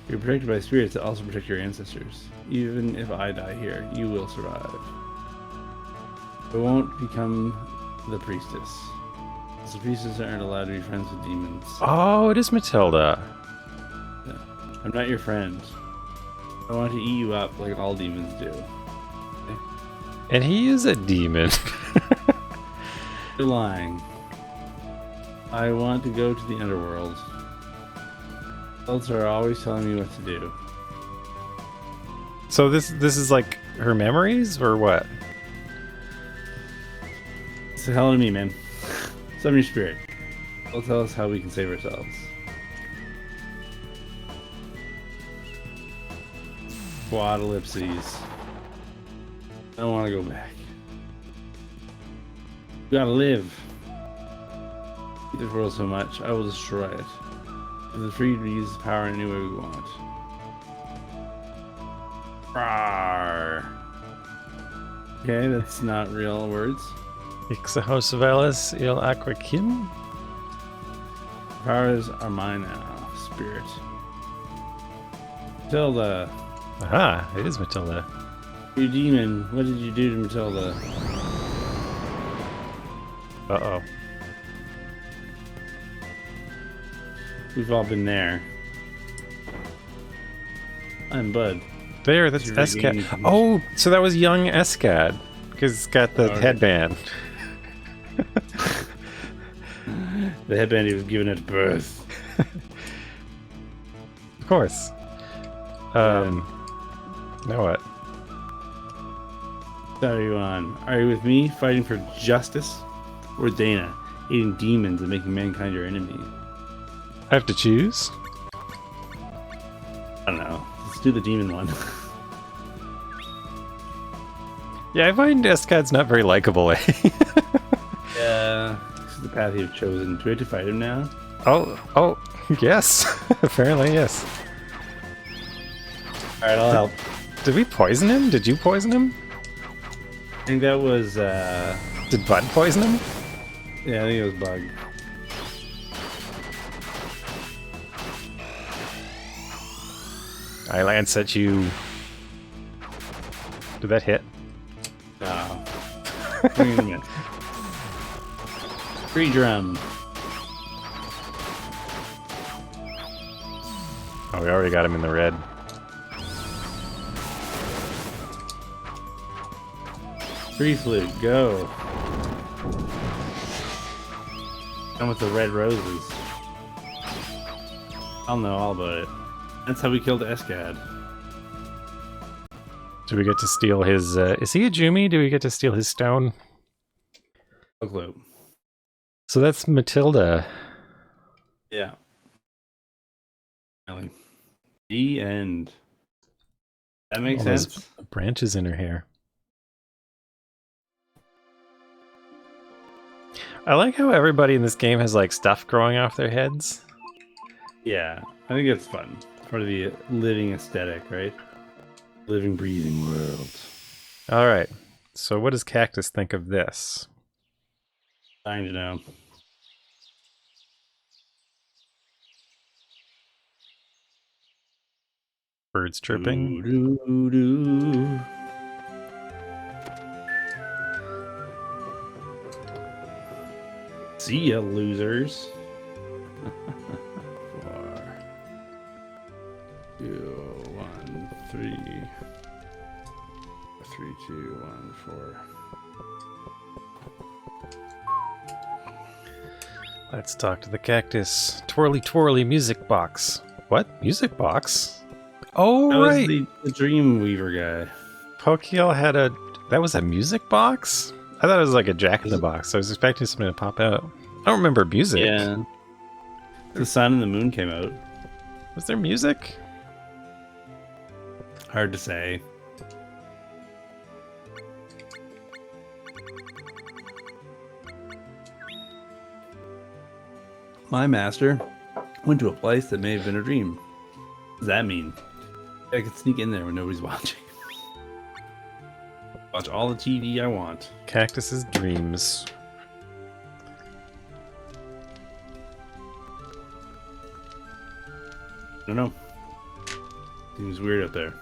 You're protected by spirits that also protect your ancestors. Even if I die here, you will survive. I won't become the priestess. The priestesses aren't allowed to be friends with demons. Oh, it is Matilda. Yeah. I'm not your friend. I want to eat you up like all demons do. Okay? And he is a demon. You're lying. I want to go to the underworld. Adults are always telling me what to do. So this is like her memories or what? It's the hell to me, man. Summon your spirit. They'll tell us how we can save ourselves. Quad ellipses. I don't want to go back. You gotta live. I hate this world so much, I will destroy it. If we're free to use this power in any way we want. Rawr. Okay, that's not real words. Ixahos Valis il Aquakim? Powers are mine now, spirit. Matilda. Aha, it is Matilda. You demon, what did you do to Matilda? Uh-oh. We've all been there. I'm Bud. There, that's Escad. Oh, so that was young Escad. Because it's got the headband. The headband he was given at birth. Of course. Now what? So are you on? Are you with me, fighting for justice? Or Dana, eating demons and making mankind your enemy? I have to choose? I don't know. Let's do the demon one. Yeah, I find Escad's not very likable, eh? Yeah. This is the path you've chosen. Do we have to fight him now? Oh. Yes, apparently yes. Alright, I'll help. Did we poison him? Did you poison him? I think that was, Did Bud poison him? yeah, I think it was Bug. I lance at you. Did that hit? No. Free drum. Oh, we already got him in the red. Free flute, go. Come with the red roses. I'll know all about it. That's how we killed Escad. Do we get to steal his, is he a Jumi? Do we get to steal his stone? No clue. So that's Matilda. Yeah. The end. That makes All those sense. branches in her hair. I like how everybody in this game has like stuff growing off their heads. Yeah, I think it's fun. Part of the living aesthetic, right? Living, breathing world. All right. So what does Cactus think of this? Dying to know. Birds chirping. Doo-doo-doo. See ya, losers. 4, 2, 1, 3. 3, 2, 1, 4. Let's talk to the cactus. Twirly twirly music box. What? Music box? Oh, That right. was the Dreamweaver guy. Pokiel had a... That was a music box? I thought it was like a Jack in the Box. I was expecting something to pop out. I don't remember music. Yeah. The Sun and the Moon came out. Was there music? Hard to say. My master went to a place that may have been a dream. What does that mean? I could sneak in there when nobody's watching. Watch all the TV I want. Cactus's dreams. I don't know. Seems weird up there.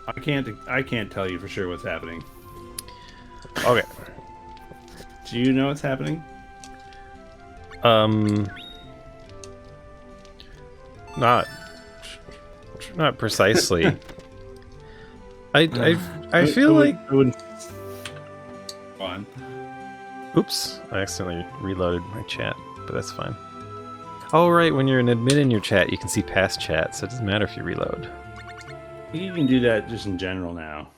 I can't tell you for sure what's happening. Okay. Do you know what's happening? Not precisely. I feel like... I wouldn't. Go on. Oops, I accidentally reloaded my chat, but that's fine. Oh, right, when you're an admin in your chat, you can see past chat, so it doesn't matter if you reload. You can do that just in general now.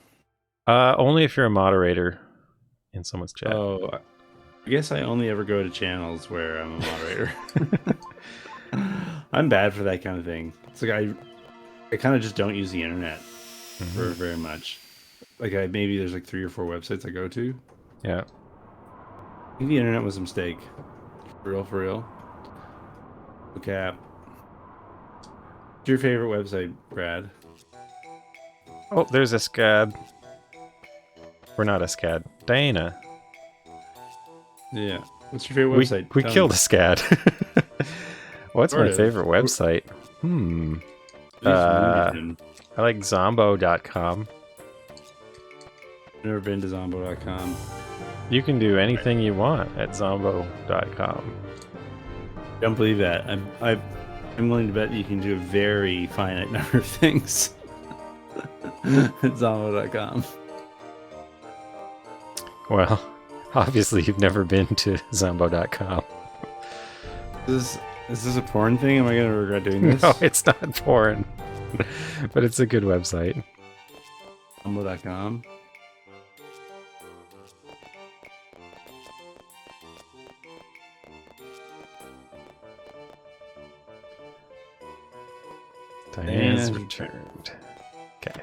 Only if you're a moderator in someone's chat. Oh, I guess I only ever go to channels where I'm a moderator. I'm bad for that kind of thing. It's like I kind of just don't use the internet for very much. Like maybe there's like 3 or 4 websites I go to. Yeah. I think the internet was a mistake. For real. Okay. What's your favorite website, Brad? Oh, there's Escad. We're not Escad. Diana. Yeah. What's your favorite website? We Tell killed me. Escad. What's Sort my of. favorite website? I like Zombo.com. Never been to Zombo.com. You can do anything you want at Zombo.com. Don't believe that. I'm willing to bet you can do a very finite number of things at Zombo.com. Well, obviously you've never been to Zombo.com. Is this a porn thing? Am I going to regret doing this? No, it's not porn. But it's a good website. Zombo.com. Diana's And- returned. Okay.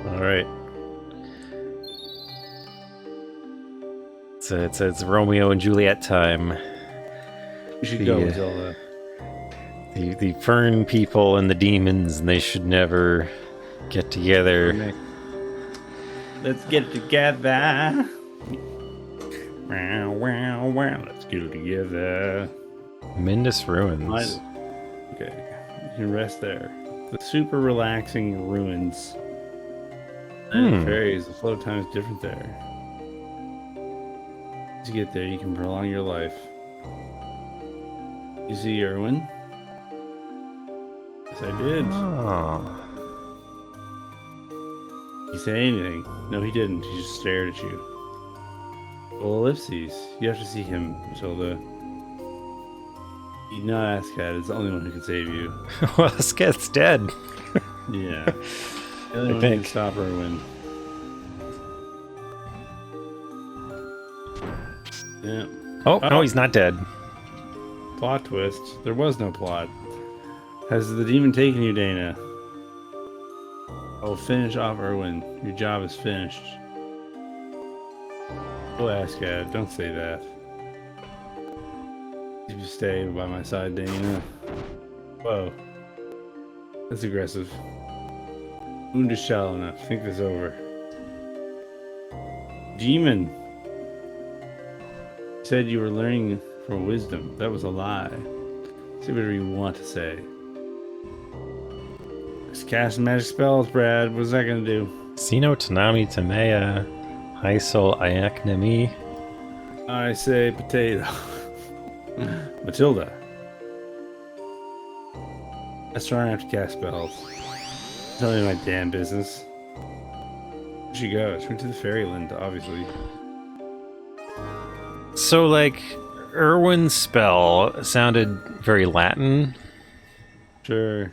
All right. It's Romeo and Juliet time. You should go, Zelda. The fern people and the demons, and they should never get together. Let's get together. Wow, wow, wow. Let's get together. Mindus Ruins. Okay, you can rest there. The super relaxing ruins. And fairies, the flow of time is different there. To get there, you can prolong your life. You see Erwin? Yes, I did. Oh. Did he say anything? No, he didn't. He just stared at you. Well, ellipses. You have to see him, Matilda. You not Ascad is the only one who can save you. Well, this guy's dead. Yeah. The only one who can stop Erwin. Yeah. Oh, no, he's not dead. Plot twist. There was no plot. Has the demon taken you, Dana? Oh, finish off Erwin. Your job is finished. Oh, Ascad, don't say that. If you stay by my side, Dana. Whoa. That's aggressive. Wound is shallow enough. Think this over. Demon. You said you were learning from wisdom. That was a lie. Say whatever you want to say. Just cast magic spells, Brad. What's that gonna do? Sino Tanami Tamea. Hysul Ayaknemi. I say potato. Matilda. That's why I have to cast spells. Tell me my damn business. Where'd she go? She went to the fairyland, obviously. So, like, Erwin's spell sounded very Latin, Sure.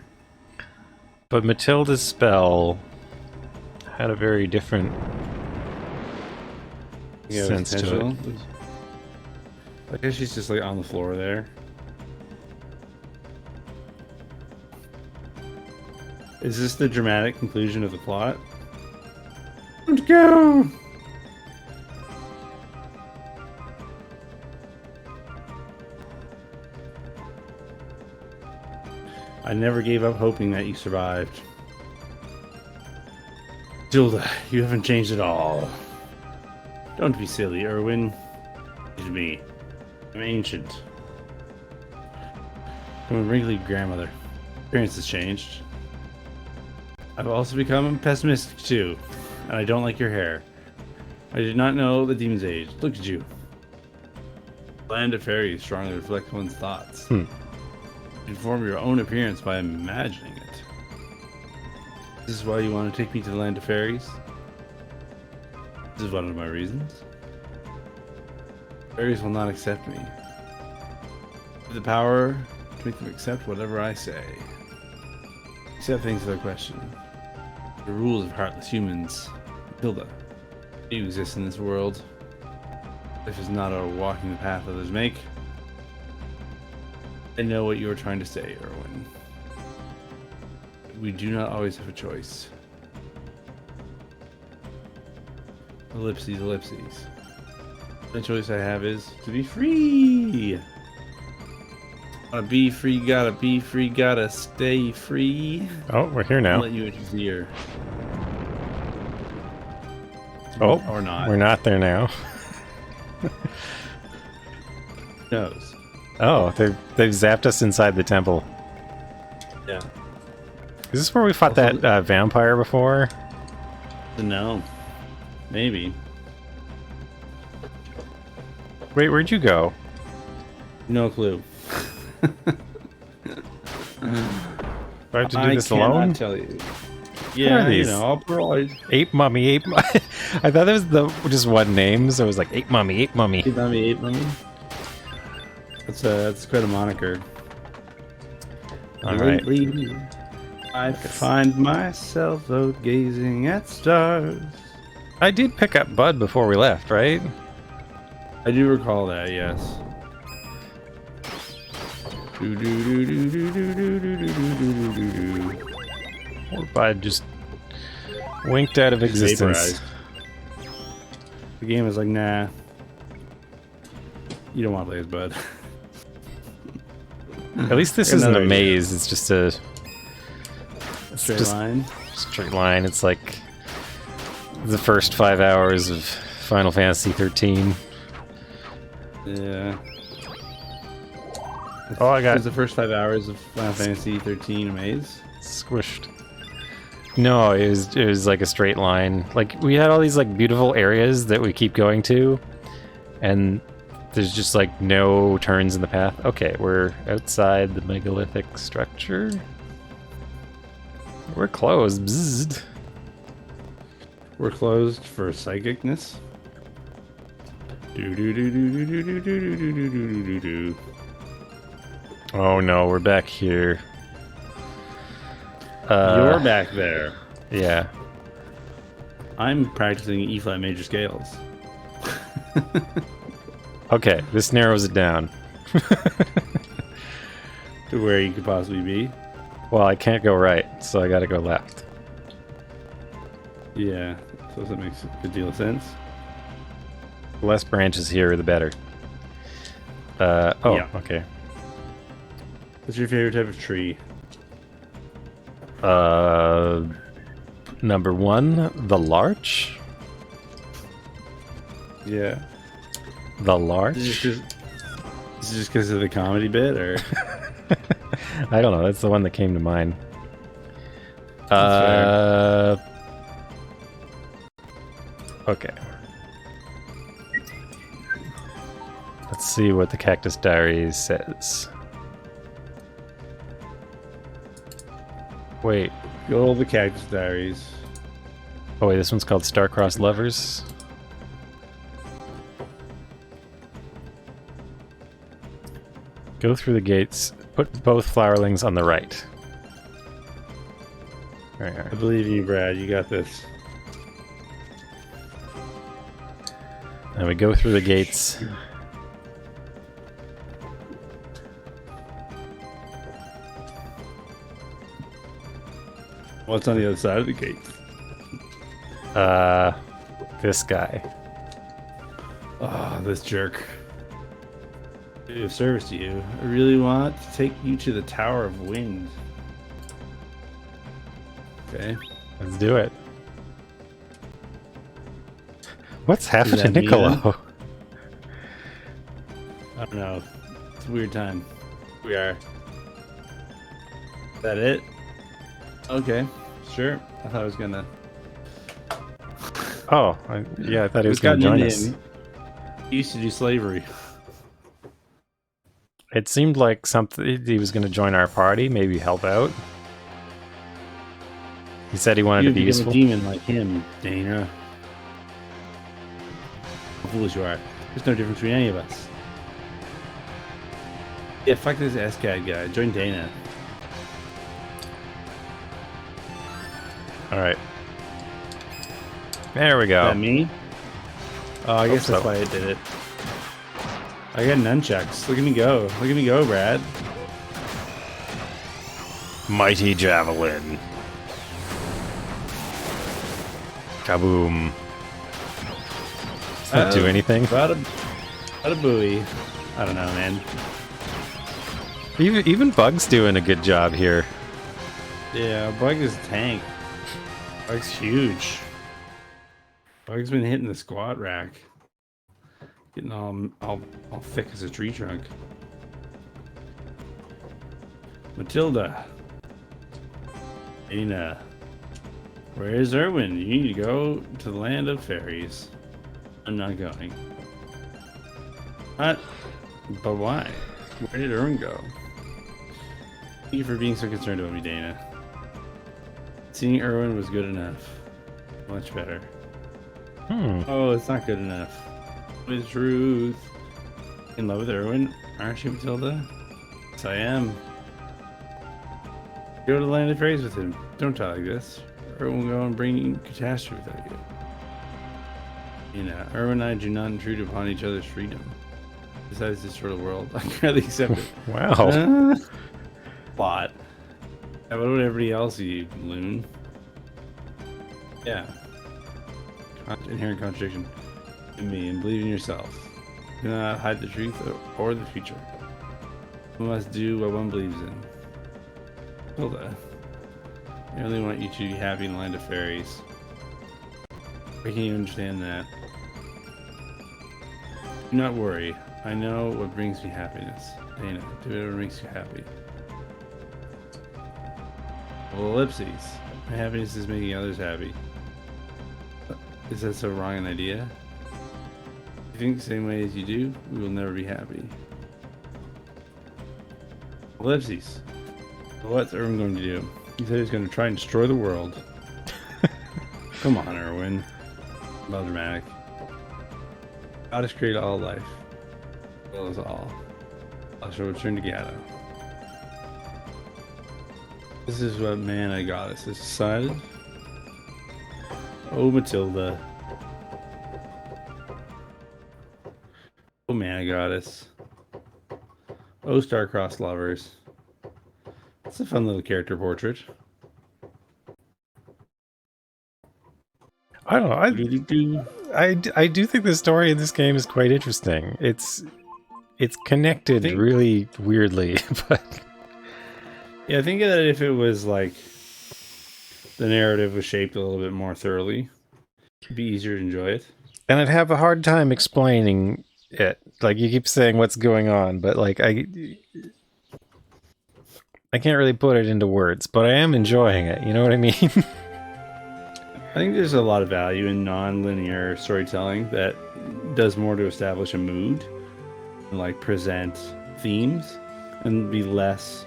but Matilda's spell had a very different sense to it. I guess she's just like on the floor there. Is this the dramatic conclusion of the plot? Let's go! I never gave up hoping that you survived. Tilda, you haven't changed at all. Don't be silly, Erwin. It's me. I'm ancient. I'm a wrinkly grandmother. Appearance has changed. I've also become pessimistic too, and I don't like your hair. I did not know the demon's age. Look at you. Land of fairies strongly reflect one's thoughts. You form your own appearance by imagining it. This is why you want to take me to the land of fairies? This is one of my reasons. Fairies will not accept me. I have the power to make them accept whatever I say. Accept things without question. The rules of heartless humans. Hilda, you exist in this world. Life is not a walking the path others make. I know what you are trying to say, Erwin. We do not always have a choice. Ellipses, ellipses. The choice I have is to be free. Gotta be free, gotta be free, gotta stay free. Oh, we're here now. I'll let you interfere. Oh, or not. We're not there now. Who knows? Oh, they've zapped us inside the temple. Yeah. Is this where we fought that vampire before? No. Maybe. Wait, where'd you go? No clue. Do I have to do this alone? I cannot tell you. Yeah, you know, I'll provide. Ape Mummy, Ape Mummy. I thought there was just one name, so it was like Ape Mummy, Ape Mummy. Ape Mummy, Ape Mummy. That's quite a moniker. All right. Lately, I find myself out gazing at stars. I did pick up Bud before we left, right? I do recall that, yes. Or Bud just winked out of existence. The game is like, nah. You don't want to play as Bud. At least this isn't a maze. It's just a straight line. Straight line. It's like the first 5 hours of Final Fantasy 13. Yeah. Oh, I got the first 5 hours of Final Fantasy 13 a maze. Squished. No, it was like a straight line. Like we had all these like beautiful areas that we keep going to, and there's just like no turns in the path. Okay, we're outside the megalithic structure. We're closed. Bzzzt. We're closed for psychicness. Do do do do do do do do do do do do do. Oh no, we're back here. You're back there. Yeah. I'm practicing E-flat major scales. Okay, this narrows it down. To where you could possibly be. Well, I can't go right, so I gotta go left. Yeah, so that makes a good deal of sense. The less branches here, the better. Oh, Yeah. Okay. What's your favorite type of tree? Number 1, the larch. Yeah. The larch? Is it just because of the comedy bit, or? I don't know. That's the one that came to mind. Okay. Let's see what the Cactus Diaries says. Wait. Go all the Cactus Diaries. Oh wait, this one's called Star-Crossed Lovers. Go through the gates. Put both flowerlings on the right. There. I believe in you, Brad. You got this. And we go through the gates. What's on the other side of the gates? This guy. Oh, this jerk. To be of service to you, I really want to take you to the Tower of Wind. Okay. Let's do it. What's happened to that Niccolo? I don't know. It's a weird time. We are. Is that it? Okay. Sure. I thought I was gonna. Oh, yeah, I thought he was going to join us. He used to do slavery. It seemed like something he was going to join our party, maybe help out. He said he wanted to be useful. A demon like him, Dana. How foolish you are. There's no difference between any of us. Yeah, fuck this SCAD guy. Join Dana. Alright. There we go. Is that me? Oh, I guess so. that's why I did it. I got nunchucks. Look at me go. Look at me go, Brad. Mighty Javelin. Kaboom. Does that do anything? About a buoy. I don't know, man. Even Bug's doing a good job here. Yeah, Bug is a tank. Bug's huge. Bug's been hitting the squat rack. Getting all thick as a tree trunk. Matilda. Dana. Where is Erwin? You need to go to the land of fairies. I'm not going. What? But why? Where did Erwin go? Thank you for being so concerned about me, Dana. Seeing Erwin was good enough. Much better. Oh, it's not good enough. What is truth? In love with Erwin, aren't you, Matilda? Yes, I am. Go to the land of fairies with him. Don't talk like this. Erwin will go and bring catastrophe without you. You know, Erwin and I do not intrude upon each other's freedom. Besides this sort of world, I can hardly accept it. Wow. Plot. How about everybody else, you loon? Yeah. Inherent contradiction in me and believe in yourself. Do not hide the truth or the future. One must do what one believes in. Hilda, I really want you to be happy in the land of fairies. I can't even understand that. Do not worry. I know what brings me happiness. Dana, do whatever makes you happy. Well, ellipses. My happiness is making others happy. Is that so wrong an idea? If you think the same way as you do, we will never be happy. Ellipses. What's Erwin going to do? He said he's going to try and destroy the world. Come on, Erwin. Melodramatic. God has created all life. Well as all. I shall return to Gato. This is what man goddess has decided. Oh, Matilda. Oh, man goddess. Oh, star-crossed lovers. That's a fun little character portrait. I don't know. I do think the story in this game is quite interesting. It's connected really weirdly, but yeah, I think that if it was like the narrative was shaped a little bit more thoroughly, it'd be easier to enjoy it. And I'd have a hard time explaining it. Like, you keep saying what's going on, but like I can't really put it into words, but I am enjoying it. You know what I mean? I think there's a lot of value in non-linear storytelling that does more to establish a mood and like present themes and be less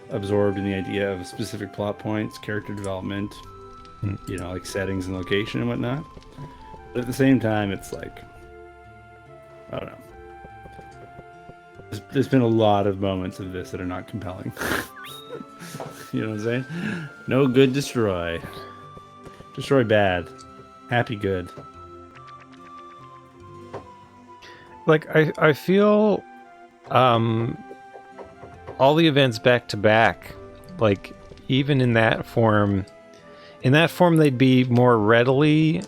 absorbed in the idea of specific plot points, character development, you know, like settings and location and whatnot. But at the same time, it's like, I don't know. There's been a lot of moments of this that are not compelling. You know what I'm saying? No good, destroy. Destroy bad. Happy good. Like, I feel all the events back to back, like, even in that form they'd be more readily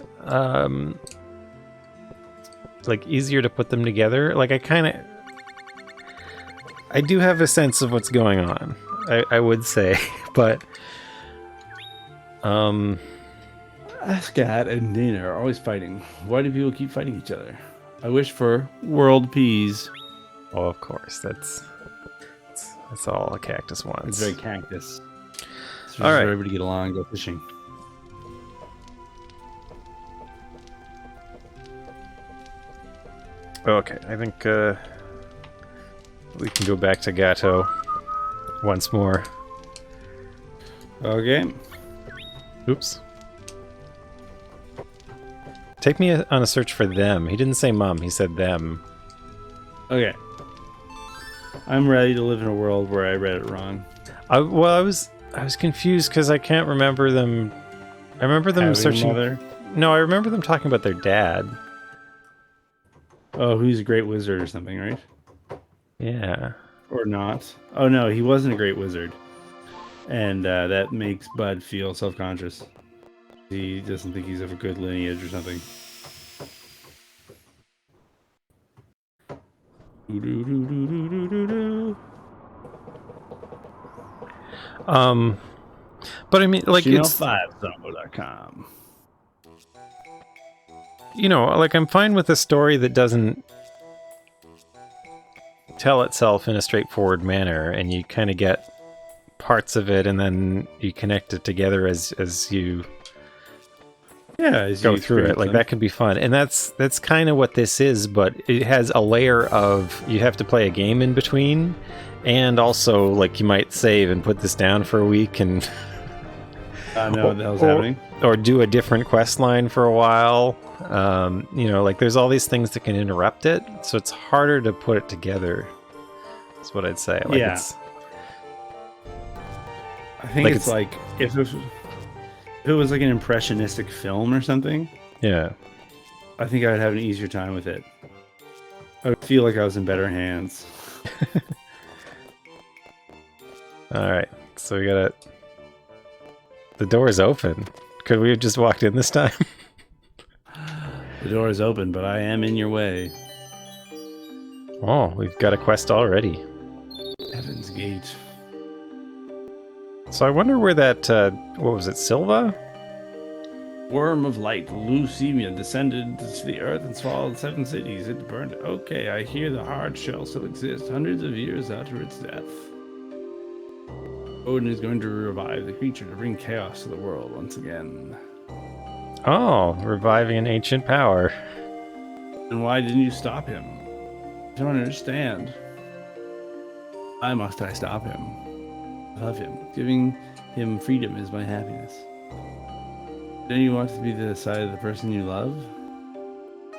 like easier to put them together. Like, I do have a sense of what's going on, I would say, but Ascat and Dana are always fighting. Why do people keep fighting each other? I wish for world peace. Oh, of course, that's all a cactus wants. It's very cactus. It's all right, for everybody to get along and go fishing. Okay, I think we can go back to Gato once more. Okay. Oops. Take me on a search for them. He didn't say mom, he said them. Okay. I'm ready to live in a world where I read it wrong. I was confused because I can't remember them. I remember them searching. Mother? No, I remember them talking about their dad. Oh, who's a great wizard or something, right? Yeah. Or not. Oh no, he wasn't a great wizard. And that makes Bud feel self-conscious. He doesn't think he's of a good lineage or something. But I mean, like, it's Channel5Zombie.com. You know, like, I'm fine with a story that doesn't tell itself in a straightforward manner, and you kind of get parts of it, and then you connect it together as you go through it. Like, that could be fun, and that's kind of what this is. But it has a layer of, you have to play a game in between, and also, like, you might save and put this down for a week and I know what the hell's happening. Or do a different quest line for a while. You know, like, there's all these things that can interrupt it, so it's harder to put it together. That's what I'd say. Like, yeah. I think like it's like if it was like an impressionistic film or something. Yeah. I think I would have an easier time with it. I would feel like I was in better hands. All right, so we got the door is open. Could we have just walked in this time? The door is open, but I am in your way. Oh, we've got a quest already. Heaven's Gate. So I wonder where that, what was it, Silva? Worm of light, Lucemia, descended to the earth and swallowed 7 cities. It burned. Okay, I hear the hard shell still exists, hundreds of years after its death. Odin is going to revive the creature to bring chaos to the world once again. Oh, reviving an ancient power. And why didn't you stop him? I don't understand. Why must I stop him? I love him. Giving him freedom is my happiness. Don't you want to be the side of the person you love?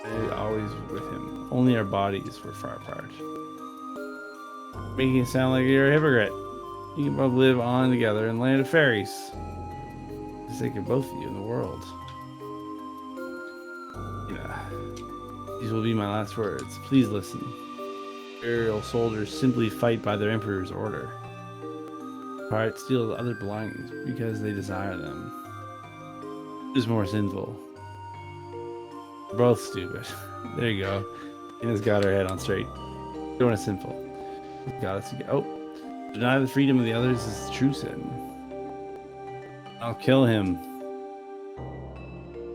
I always with him. Only our bodies were far apart. Making it sound like you're a hypocrite. You can both live on together in land of fairies. For the sake of both of you in the world. These will be my last words. Please listen. Imperial soldiers simply fight by their emperor's order. Pirates steal other belongings because they desire them. Who's more sinful? We're both stupid. There you go. Ina's got her head on straight. Doing it sinful. Got us again. Oh, deny the freedom of the others is true sin. I'll kill him.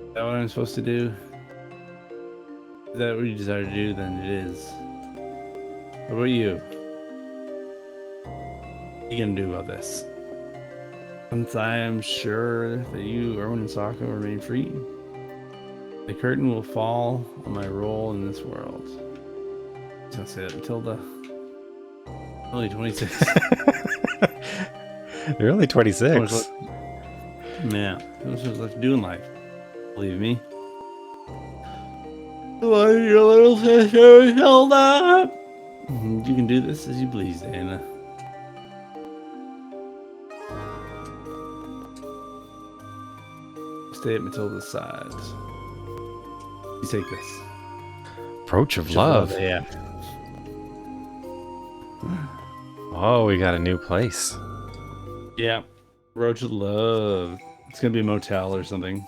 Is that what I'm supposed to do? Is that what you desire to do? Then it is. What about you? What are you gonna do about this? Once I am sure that you, Erwin and Sokka, remain free, the curtain will fall on my role in this world. That's it. Matilda. Only 26. You're only 26. Yeah. That's what left to do in life. Believe me. Your little sister, Hilda. You can do this as you please, Dana. Stay at Matilda's side. You take this. Approach of love. Yeah. Oh, we got a new place. Yeah. Roach of Love. It's gonna be a motel or something.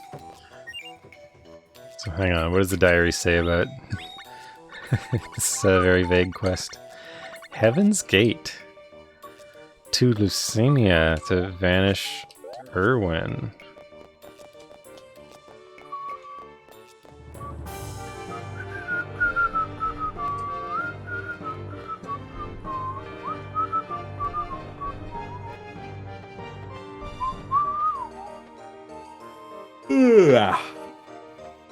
So hang on, what does the diary say about this very vague quest? Heaven's Gate. To Lucemia to vanish Erwin.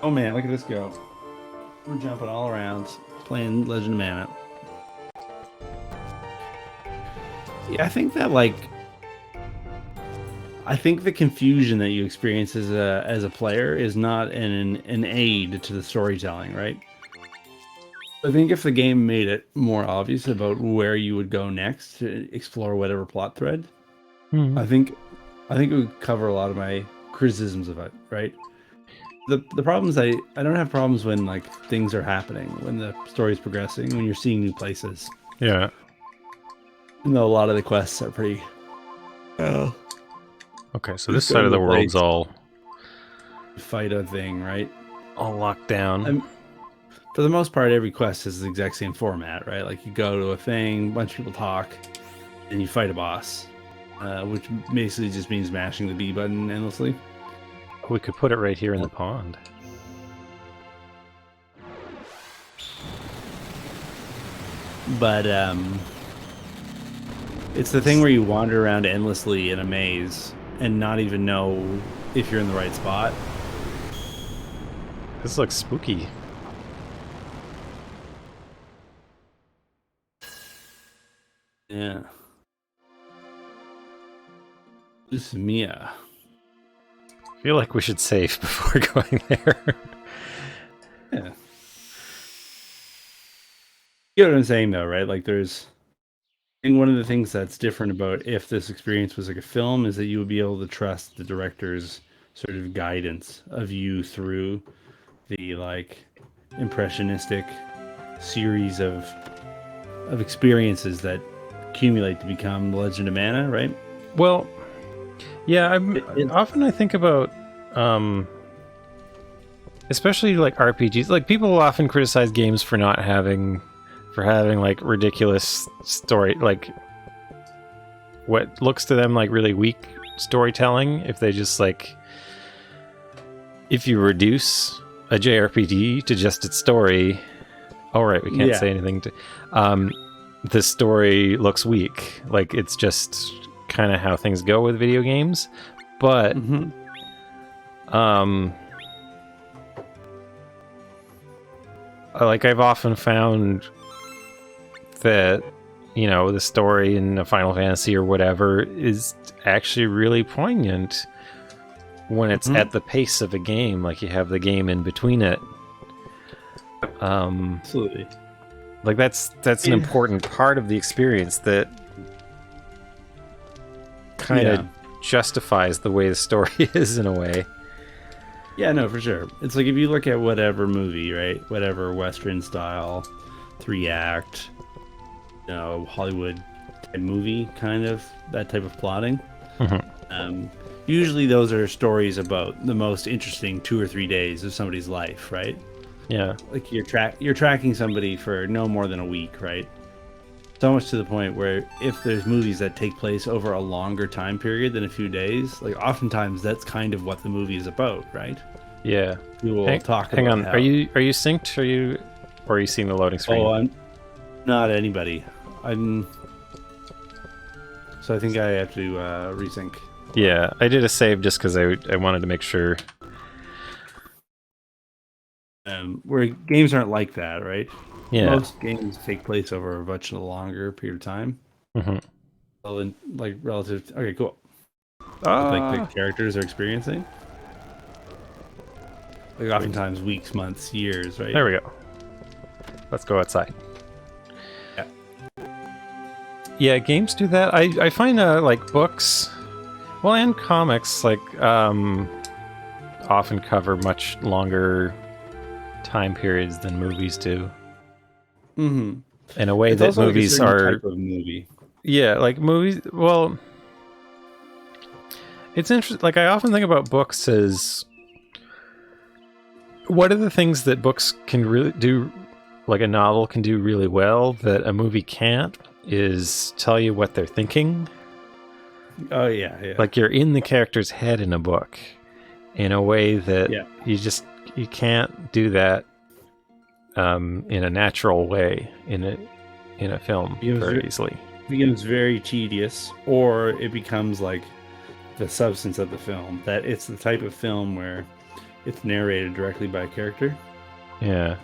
Oh man, look at this go. We're jumping all around, playing Legend of Mana. Yeah, I think that I think the confusion that you experience as a player is not an aid to the storytelling, right? I think if the game made it more obvious about where you would go next to explore whatever plot thread, I think it would cover a lot of my criticisms of it, right? The problems I don't have problems when like things are happening, when the story's progressing, when you're seeing new places. Yeah. Even though a lot of the quests are pretty Okay, so this side of the world's all fight a thing, right? all locked down. For the most part, every quest is the exact same format, right? Like you go to a thing, a bunch of people talk, and you fight a boss, which basically just means mashing the B button endlessly. We could put it right here in the pond. But it's the thing where you wander around endlessly in a maze and not even know if you're in the right spot. This looks spooky. Yeah. Lucemia. I feel like we should save before going there. Yeah. You know what I'm saying, though, right? Like, there's... I think one of the things that's different about if this experience was like a film is that you would be able to trust the director's sort of guidance of you through the, like, impressionistic series of experiences that accumulate to become The Legend of Mana, right? Well, yeah, often I think about, especially like RPGs, like people often criticize games for not having for having like ridiculous story, like what looks to them like really weak storytelling. If they just like, if you reduce a JRPG to just its story, all right, we can't say anything to. The story looks weak. Like it's just kind of how things go with video games, but like I've often found that, you know, the story in a Final Fantasy or whatever is actually really poignant when it's at the pace of a game. Like you have the game in between it. Absolutely. Like that's an important part of the experience that kind of justifies the way the story is in a way. Yeah, no, for sure. It's like if you look at whatever movie, right? Whatever Western style, 3-act, you know, Hollywood type movie, kind of that type of plotting. Usually those are stories about the most interesting 2 or 3 days of somebody's life, right? Yeah. Like you're tracking somebody for no more than a week, right? So much to the point where if there's movies that take place over a longer time period than a few days, like oftentimes that's kind of what the movie is about, right? Yeah. We will talk about hang on. how... Are you synced? Or are you seeing the loading screen? Oh, I'm not anybody. So I think I have to resync. Yeah, I did a save just because I wanted to make sure. Where games aren't like that, right? Yeah. Most games take place over a much longer period of time. Well, in, like relative. Okay, cool. Like the characters are experiencing. Like oftentimes weeks, months, years, right? There we go. Let's go outside. Yeah. Yeah, games do that. I find like books, well, and comics like often cover much longer time periods than movies do. In a way that movies are. Type of movie. Yeah, like movies. Well, it's interesting. Like I often think about books as what are the things that books can really do, like a novel can do really well that a movie can't, is tell you what they're thinking. Oh yeah. Like you're in the character's head in a book in a way that you can't do that in a natural way in a film very easily. It becomes very tedious, or it becomes like the substance of the film. That it's the type of film where it's narrated directly by a character. Yeah.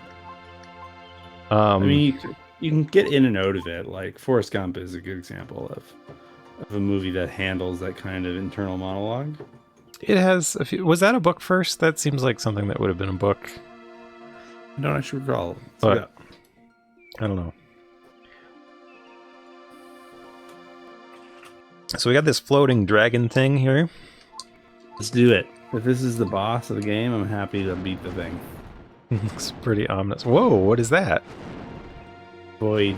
I mean, you can get in and out of it. Like Forrest Gump is a good example of a movie that handles that kind of internal monologue. It has a few. Was that a book first? That seems like something that would have been a book. I don't actually recall. But I don't know. So we got this floating dragon thing here. Let's do it. If this is the boss of the game, I'm happy to beat the thing. Looks pretty ominous. Whoa, what is that? Void.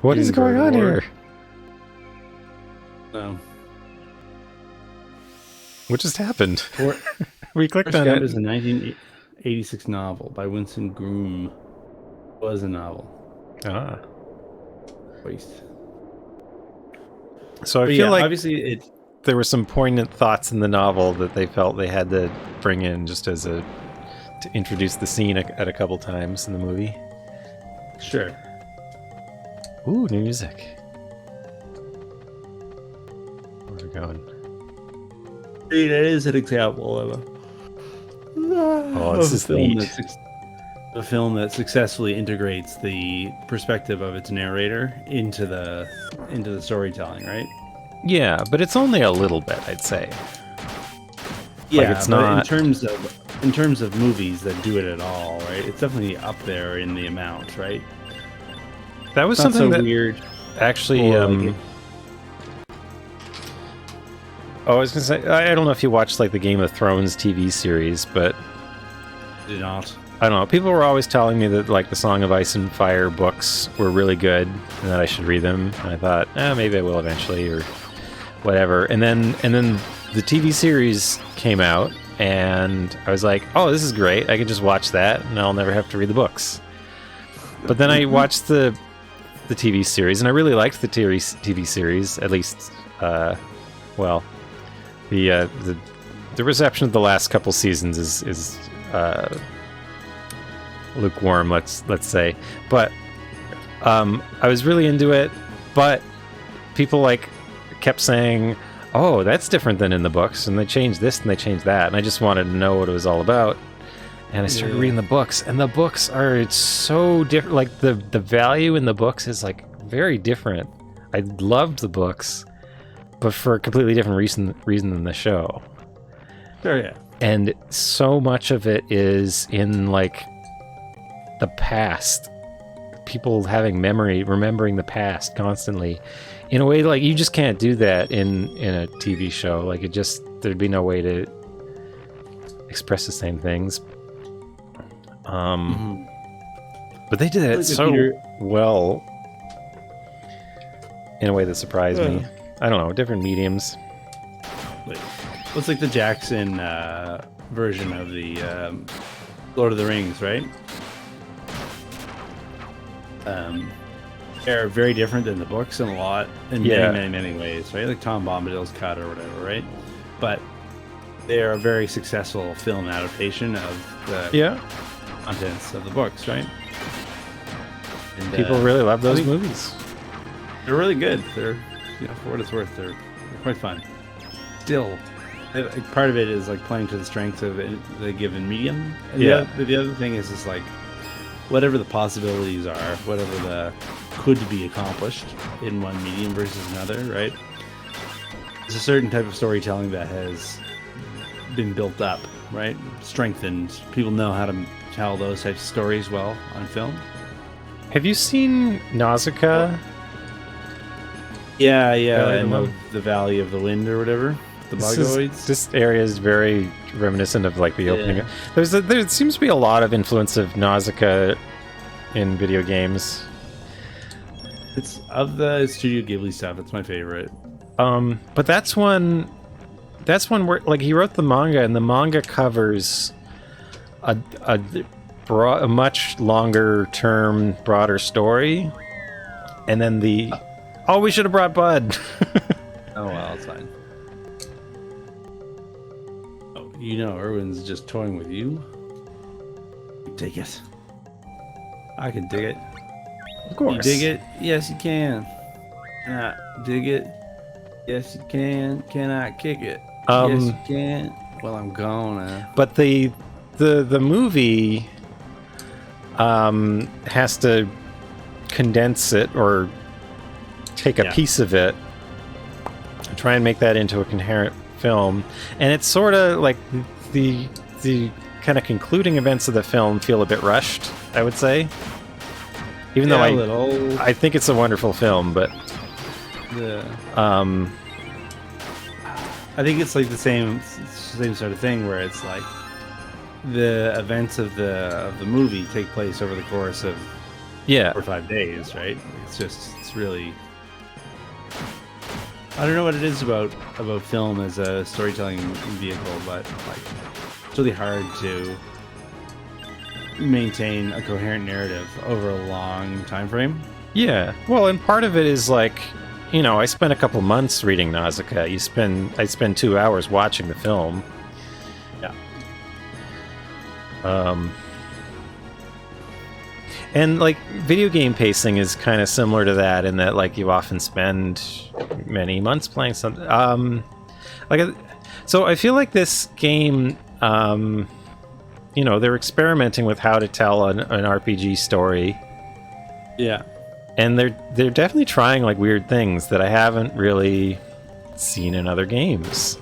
What is going on here? No. What just happened? We clicked on Gump it. is a 1986 novel by Winston Groom. Was a novel. Ah. Waste. So I feel like obviously there were some poignant thoughts in the novel that they felt they had to bring in just as to introduce the scene at a couple times in the movie. Sure. Ooh, new music. Where's it going? It is an example of this is neat. A film that successfully integrates the perspective of its narrator into the storytelling, right? Yeah, but it's only a little bit, I'd say. Yeah, like it's but not in terms of movies that do it at all, right? It's definitely up there in the amount, right? That was It's not something so that weird. actually. I was gonna say, I don't know if you watched like the Game of Thrones TV series, but Did not. I don't know. People were always telling me that like the Song of Ice and Fire books were really good and that I should read them. And I thought, maybe I will eventually or whatever. And then the TV series came out and I was like, oh, this is great. I can just watch that, and I'll never have to read the books. But then I watched the TV series, and I really liked the TV series. At least, well, the reception of the last couple seasons is lukewarm, let's say. But I was really into it, but people like kept saying, oh, that's different than in the books, and they changed this and they changed that, and I just wanted to know what it was all about. And I started reading the books, and the books are so different. Like the value in the books is like very different. I loved the books, but for a completely different reason than the show. Sure, yeah. And so much of it is in like the past. People having remembering the past constantly, in a way like you just can't do that in a TV show. Like there'd be no way to express the same things. But they did it so well in a way that surprised me. I don't know, different mediums. It's like the Jackson version of the Lord of the Rings, right? They're very different than the books in many ways, right? Like Tom Bombadil's cut or whatever, right? But they're a very successful film adaptation of the contents of the books, right? And, people really love those movies. They're really good. They're, for what it's worth, they're quite fun. Still, part of it is like playing to the strengths of the given medium. And the other thing is like whatever the possibilities are, whatever the could be accomplished in one medium versus another, right? There's a certain type of storytelling that has been built up, right? Strengthened. People know how to tell those types of stories well on film. Have you seen Nausicaa? Yeah, and the Valley of the Wind or whatever. The Bogoids. This area is very reminiscent of like the opening. There seems to be a lot of influence of Nausicaa in video games. It's of the Studio Ghibli stuff. It's my favorite. But that's one where like he wrote the manga, and the manga covers a much longer term, broader story, and then we should have brought Bud. Oh well, it's fine. Oh, Erwin's just toying with you. Take it. I can dig it. Of course. You dig it? Yes, you can. Can I dig it? Yes, you can. Can I kick it? Yes, you can. Well, I'm gonna. But the movie has to condense it or take a piece of it and try and make that into a coherent film. And it's sort of like the kind of concluding events of the film feel a bit rushed, I would say. Even though I think it's a wonderful film, but I think it's like the same sort of thing where it's like the events of the movie take place over the course of 4 or 5 days, right? It's really, I don't know what it is about film as a storytelling vehicle, but like it's really hard to maintain a coherent narrative over a long time frame. Yeah. Well, and part of it is like, I spent a couple months reading Nausicaa. I spend 2 hours watching the film. Yeah. And like video game pacing is kind of similar to that in that like you often spend many months playing something. So I feel like this game, they're experimenting with how to tell an RPG story. Yeah. And they're definitely trying like weird things that I haven't really seen in other games.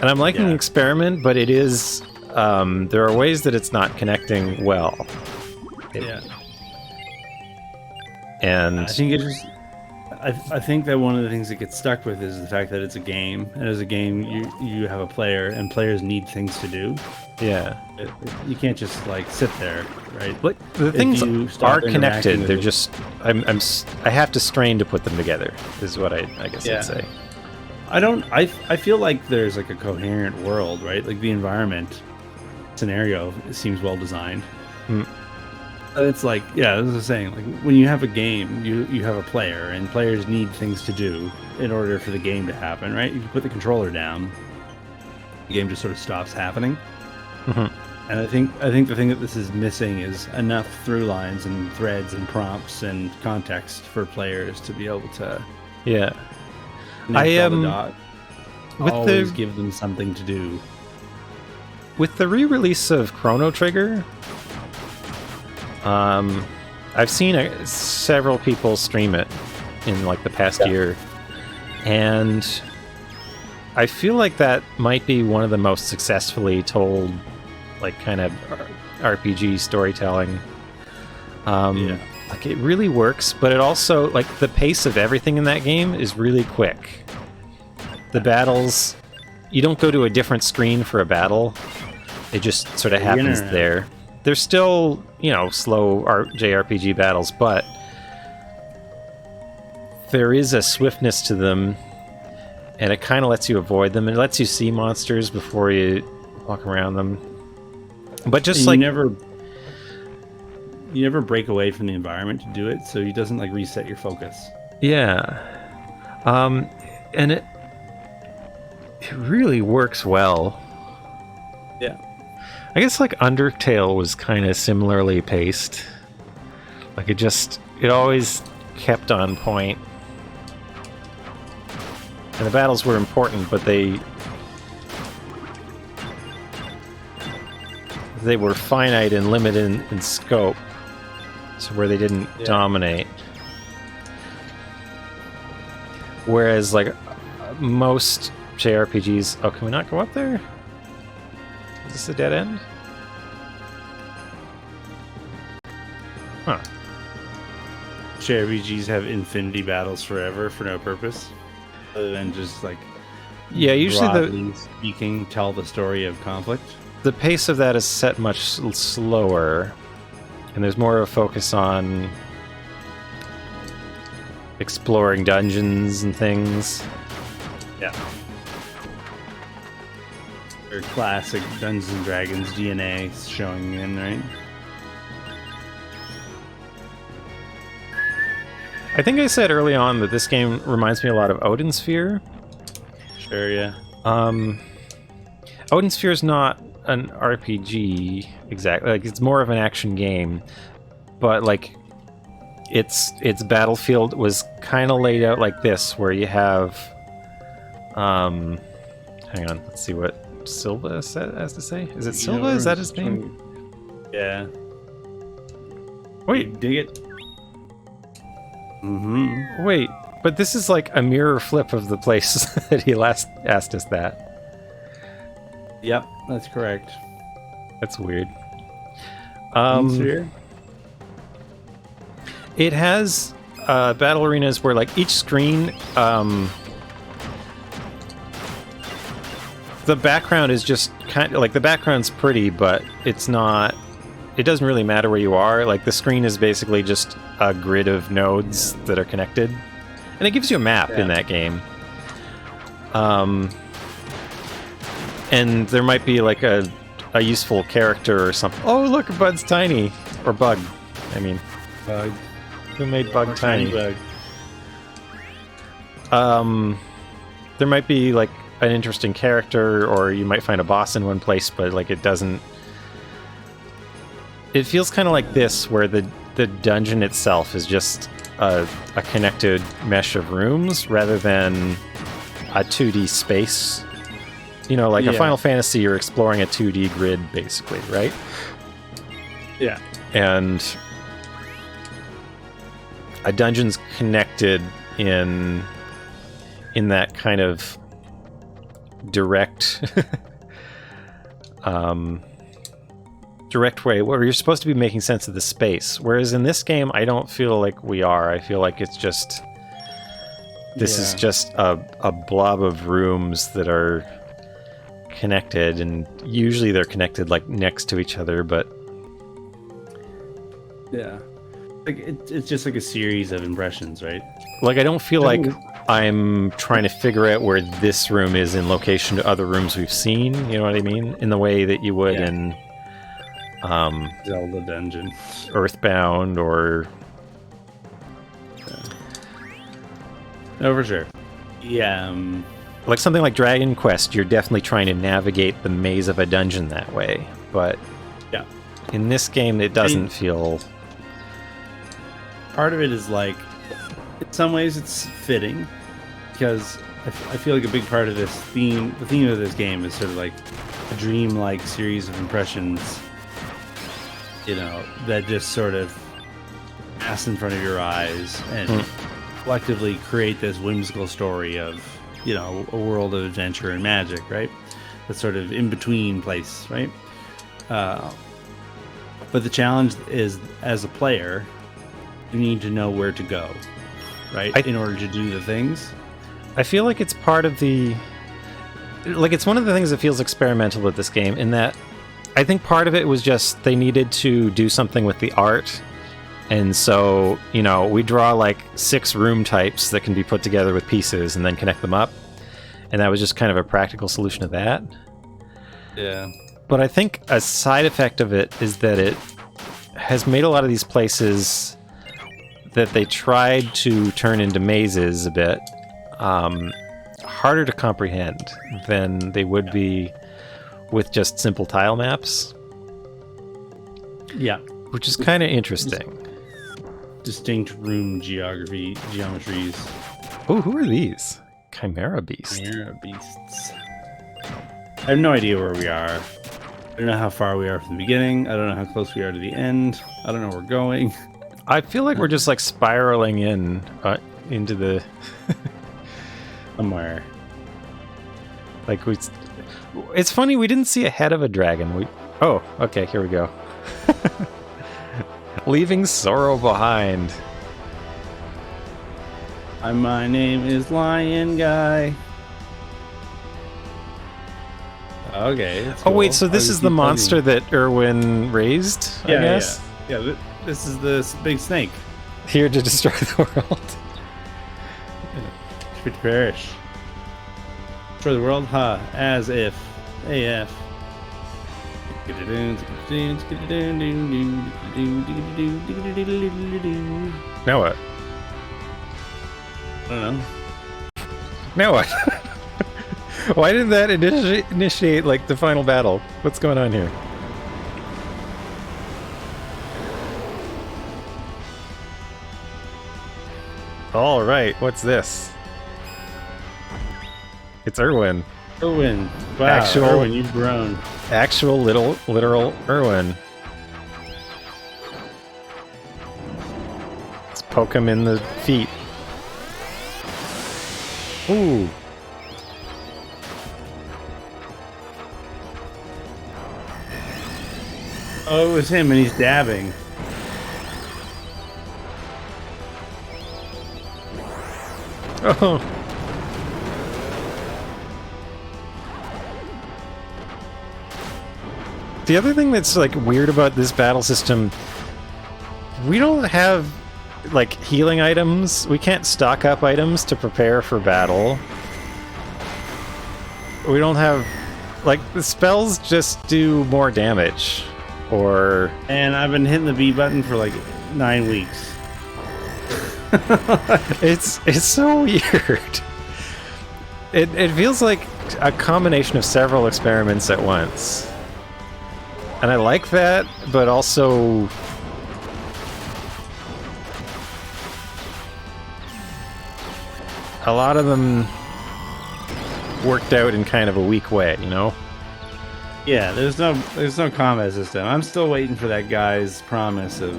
And I'm liking the experiment, but it is there are ways that it's not connecting well. Yeah. And I think that one of the things that gets stuck with is the fact that it's a game, and as a game you have a player, and players need things to do. Yeah. You can't just like sit there, right? Like the things are connected. They're just I have to strain to put them together. Is what I guess I'd say. I don't. I feel like there's like a coherent world, right? Like the environment scenario seems well designed. Mm. It's like, yeah, as I was saying, like when you have a game, you have a player, and players need things to do in order for the game to happen, right? You can put the controller down, the game just sort of stops happening. Mm-hmm. And I think the thing that this is missing is enough through lines and threads and prompts and context for players to be able to Yeah. I am with always give them something to do. With the re-release of Chrono Trigger, I've seen several people stream it in like the past year, and I feel like that might be one of the most successfully told, like, kind of RPG storytelling. Like, it really works, but it also, like, the pace of everything in that game is really quick. The battles, you don't go to a different screen for a battle. It just sort of happens there. There's still, you know, slow JRPG battles, but there is a swiftness to them, and it kind of lets you avoid them. It lets you see monsters before you walk around them. But just and like... You never break away from the environment to do it, so it doesn't like reset your focus. Yeah. And it really works well. Yeah. I guess like Undertale was kind of similarly paced. Like it always kept on point. And the battles were important, but they were finite and limited in scope. So where they didn't dominate. Whereas like most JRPGs... Oh, can we not go up there? Is this a dead end? Huh. JRPGs have infinity battles forever for no purpose, other than just like, yeah, usually broadly speaking, tell the story of conflict. The pace of that is set much slower, and there's more of a focus on exploring dungeons and things. Yeah. Or classic Dungeons and Dragons DNA showing in, right? I think I said early on that this game reminds me a lot of Odin Sphere. Sure, yeah. Odin Sphere is not an RPG exactly. Like, it's more of an action game, but like its battlefield was kind of laid out like this, where you have hang on, let's see what Silva has to say. Is it Silva? Is that his name? Yeah. Wait, dig it. Mm-hmm. Wait, but this is like a mirror flip of the place that he last asked us that. Yep, that's correct. That's weird. Sphere? It has battle arenas where like each screen, the background is just kind of like, the background's pretty, but it's not. It doesn't really matter where you are. Like, the screen is basically just a grid of nodes that are connected, and it gives you a map in that game. And there might be like a useful character or something. Oh, look, Bud's tiny, or Bug. I mean, Bug. Who made Bug tiny? Bug. There might be like an interesting character, or you might find a boss in one place, but like it doesn't. It feels kind of like this, where the dungeon itself is just a connected mesh of rooms rather than a 2D space. You know, like a Final Fantasy, you're exploring a 2D grid, basically, right? Yeah. And a dungeon's connected in that kind of direct direct way where you're supposed to be making sense of the space. Whereas in this game, I don't feel like we are. I feel like it's just... This is just a blob of rooms that are connected, and usually they're connected like next to each other, but... Yeah. Like it's just like a series of impressions, right? Like, I don't feel like I'm trying to figure out where this room is in location to other rooms we've seen. You know what I mean? In the way that you would in Zelda dungeon, Earthbound, or no, for sure. Yeah. Like something like Dragon Quest, you're definitely trying to navigate the maze of a dungeon that way. But yeah, in this game, it doesn't feel... Part of it is like, in some ways it's fitting, because I feel like a big part of this theme, the theme of this game is sort of like a dream-like series of impressions, you know, that just sort of pass in front of your eyes and collectively create this whimsical story of, you know, a world of adventure and magic, right? That sort of in-between place, right? But the challenge is, as a player, you need to know where to go, right? In order to do the things. I feel like it's part of the... Like, it's one of the things that feels experimental with this game, in that I think part of it was just they needed to do something with the art. And so, you know, we draw like 6 room types that can be put together with pieces and then connect them up. And that was just kind of a practical solution to that. Yeah. But I think a side effect of it is that it has made a lot of these places that they tried to turn into mazes a bit harder to comprehend than they would be with just simple tile maps. Yeah. Which is kind of interesting. Distinct room geometries. Oh, who are these? Chimera beasts. Chimera beasts. I have no idea where we are. I don't know how far we are from the beginning. I don't know how close we are to the end. I don't know where we're going. I feel like we're just like spiraling into the somewhere. Like it's funny, we didn't see a head of a dragon. Oh, okay, here we go. Leaving sorrow behind. My name is Lion Guy. Okay. Oh, wait, so this is the monster that Irwin raised, I guess? Yeah, this is the big snake. Here to destroy the world. To perish. Destroy the world? Huh. As if. AF. Now what? I don't know. Now what? Why did that initiate like the final battle? What's going on here? All right, what's this? It's Irwin. Irwin. Wow, Irwin, you've grown. Actual literal Irwin. Let's poke him in the feet. Ooh. Oh, it was him, and he's dabbing. Oh. The other thing that's like weird about this battle system, we don't have like healing items. We can't stock up items to prepare for battle. We don't have, like, the spells just do more damage. Or... And I've been hitting the B button for like 9 weeks. It's so weird. It feels like a combination of several experiments at once. And I like that, but also... a lot of them worked out in kind of a weak way, you know? Yeah, there's no combat system. I'm still waiting for that guy's promise of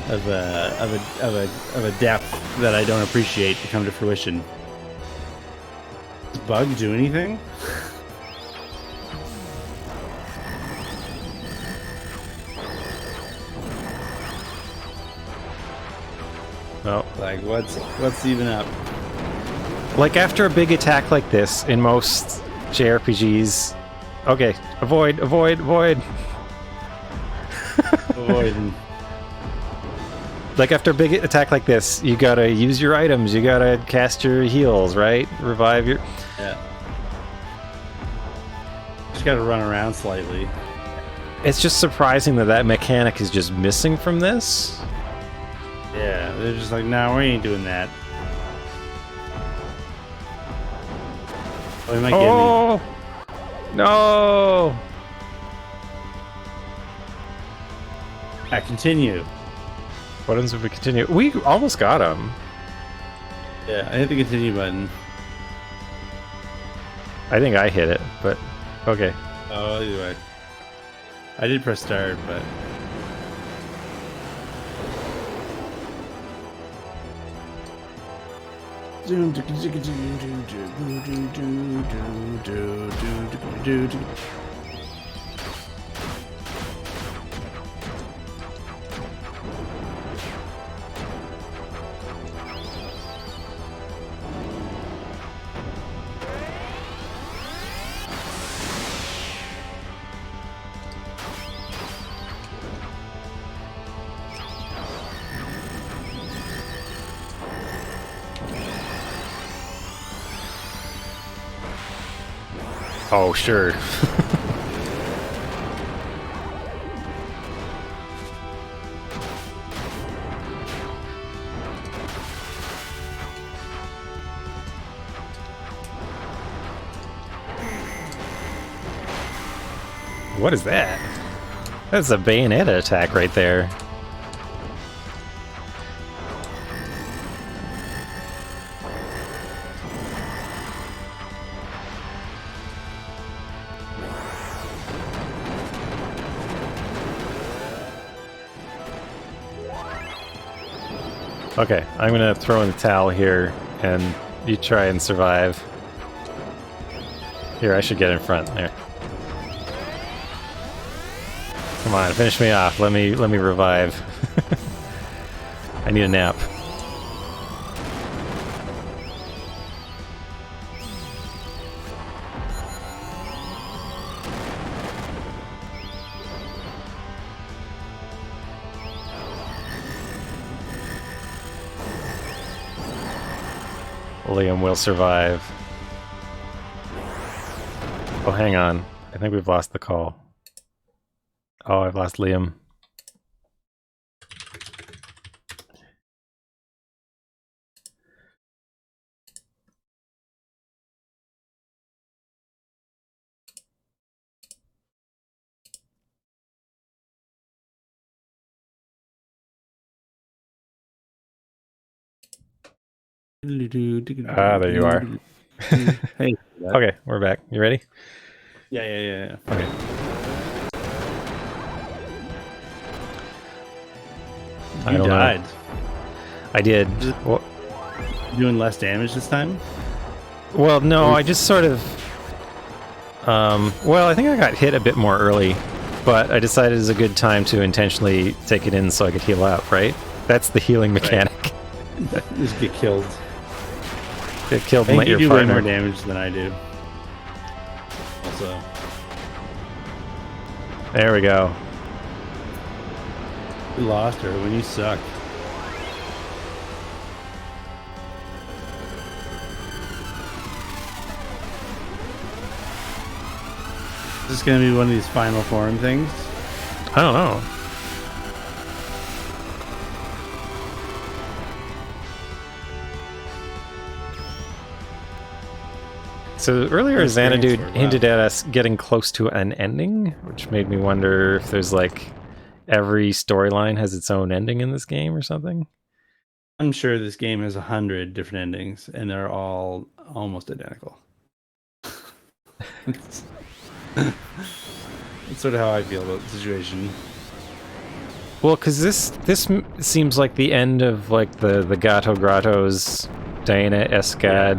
a depth that I don't appreciate to come to fruition. Does Bug do anything? Oh. Like, what's even up? Like, after a big attack like this, in most JRPGs... Okay, avoid. Avoiding. Like after a big attack like this, you gotta use your items, you gotta cast your heals, right? Revive your... Yeah. Just gotta run around slightly. It's just surprising that that mechanic is just missing from this. Yeah, they're just like, nah, we ain't doing that. Oh, he might get me. No! Continue. What happens if we continue? We almost got him. Yeah, I hit the continue button. I think I hit it, but okay. Oh, either way. I did press start, but... Oh, sure. What is that? That's a Bayonetta attack right there. Okay, I'm gonna throw in the towel here, and you try and survive. Here, I should get in front. There. Come on, finish me off. Let me revive. I need a nap. Liam will survive. Oh, hang on. I think we've lost the call. Oh, I've lost Liam. Ah, there you are. Hey. Okay, we're back. You ready? Yeah. Okay. I don't died. know. I did. Well, Doing less damage this time? well, no, I just sort of... well, I think I got hit a bit more early, but I decided it was a good time to intentionally take it in so I could heal up, right? That's the healing mechanic. Right. Just get killed. Get killed I and think let you your do way partner... more damage than I do. Also. There we go. You lost her when you suck. Is this gonna be one of these final form things? I don't know. So earlier Xanadu hinted at us getting close to an ending, which made me wonder if there's like every storyline has its own ending in this game or something. I'm sure this game has 100 different endings, and they're all almost identical. That's sort of how I feel about the situation. Well, because this seems like the end of like the Gato Grottos, Diana Escad,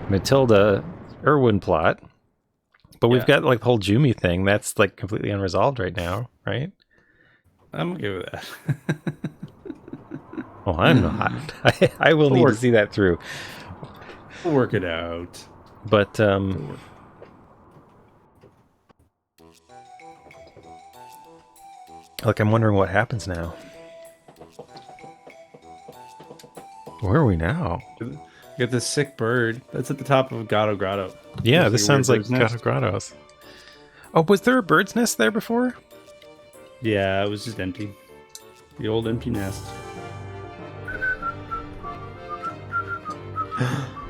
Matilda Irwin plot, but we've got like the whole Jumi thing that's like completely unresolved right now, right? I'm okay with that. Well, I'm not. I will need to see that through. We'll work it out. But like, I'm wondering what happens now. Where are we now? You got this sick bird. That's at the top of Gato Grotto. Yeah, Looks this a sounds weird like bird's nest. Gato Grottos. Oh, was there a bird's nest there before? Yeah, it was just empty. The old empty nest.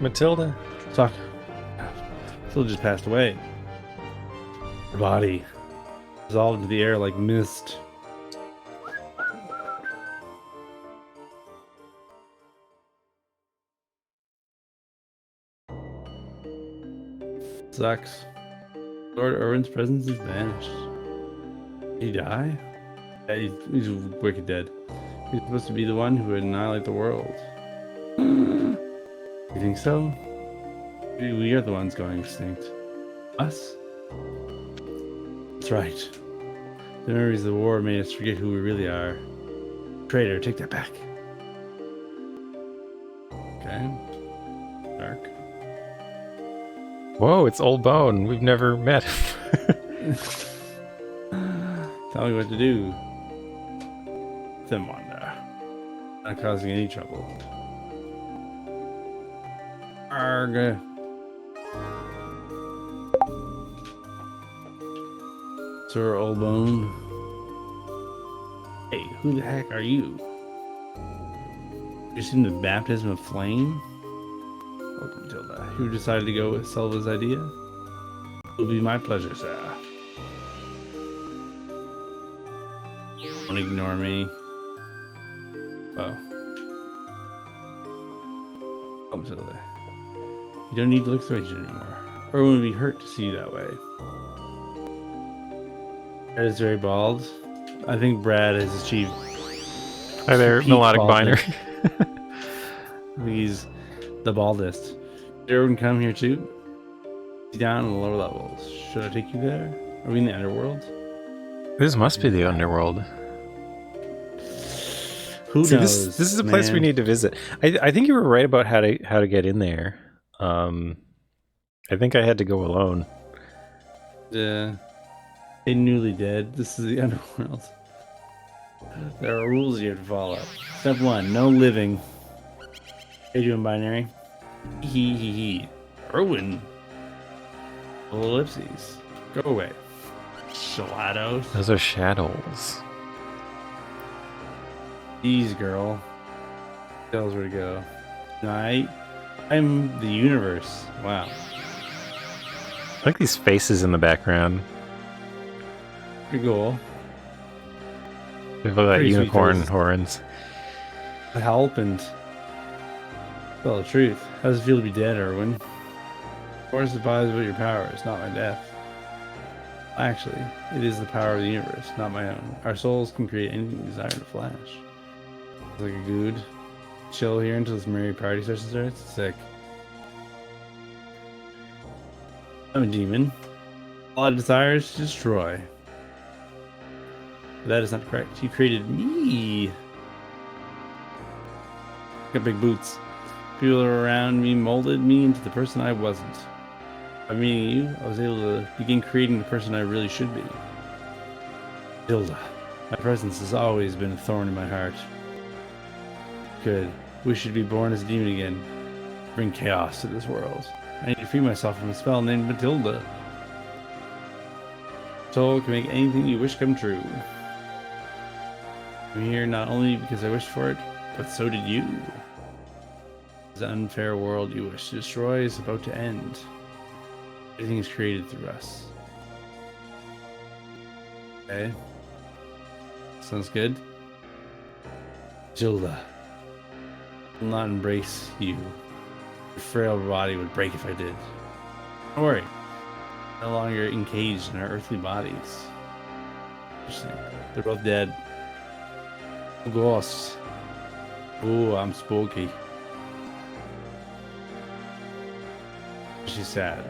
Matilda. Talk. Phil just passed away. Her body dissolved into the air like mist. Sucks. Lord Irwin's presence is vanished. Did he die? Yeah, he's wicked dead. He's supposed to be the one who would annihilate the world. You think so? We are the ones going extinct. Us? That's right. The memories of the war made us forget who we really are. Traitor, take that back. Okay. Dark. Whoa, it's Old Bone. We've never met him. Tell me what to do. Then wander. Not causing any trouble. Arg. Sir Oldbone. Hey, who the heck are you? You seen the baptism of flame? Welcome, Tilda. Who decided to go with Selva's idea? It will be my pleasure, sir. Don't ignore me. Oh. Come, Tilda. You don't need to look strange anymore. Erwin would be hurt to see you that way. Brad is very bald. I think Brad has achieved. Hi there, peak melodic baldness. binary. He's the baldest. Did Erwin come here too? He's down in the lower levels. Should I take you there? Are we in the underworld? This must be the underworld. Who See, knows? this is a place we need to visit. I think you were right about how to get in there. I think I had to go alone. Yeah. They newly dead. This is the underworld. There are rules you have to follow. Step 1, no living. How you doing, binary? Hee. Erwin. Ellipses. Go away. Shadows. Those are shadows. Ease, girl. Tells where to go. I'm the universe. Wow. I like these faces in the background. Pretty cool. They look like Pretty sweet unicorn faces. horns. Help and tell the truth. How does it feel to be dead, Erwin? Or surprised about your powers, not my death. Actually, it is the power of the universe, not my own. Our souls can create anything we desire in a flash. It's like a good chill here until this merry party session starts. Sick. I'm a demon. All I desire is to destroy. But that is not correct. You created me. Got big boots. People around me molded me into the person I wasn't. By meeting you, I was able to begin creating the person I really should be. Hilda, my presence has always been a thorn in my heart. Good. Wish you'd be born as a demon again. Bring chaos to this world. I need to free myself from a spell named Matilda. Soul can make anything you wish come true. I'm here not only because I wished for it, but so did you. The unfair world you wish to destroy is about to end. Everything is created through us. Okay. Sounds good. Jilda. I will not embrace you. Your frail body would break if I did. Don't worry. No longer encaged in our earthly bodies. Interesting. They're both dead. Ghosts. Ooh, I'm spooky. She's sad.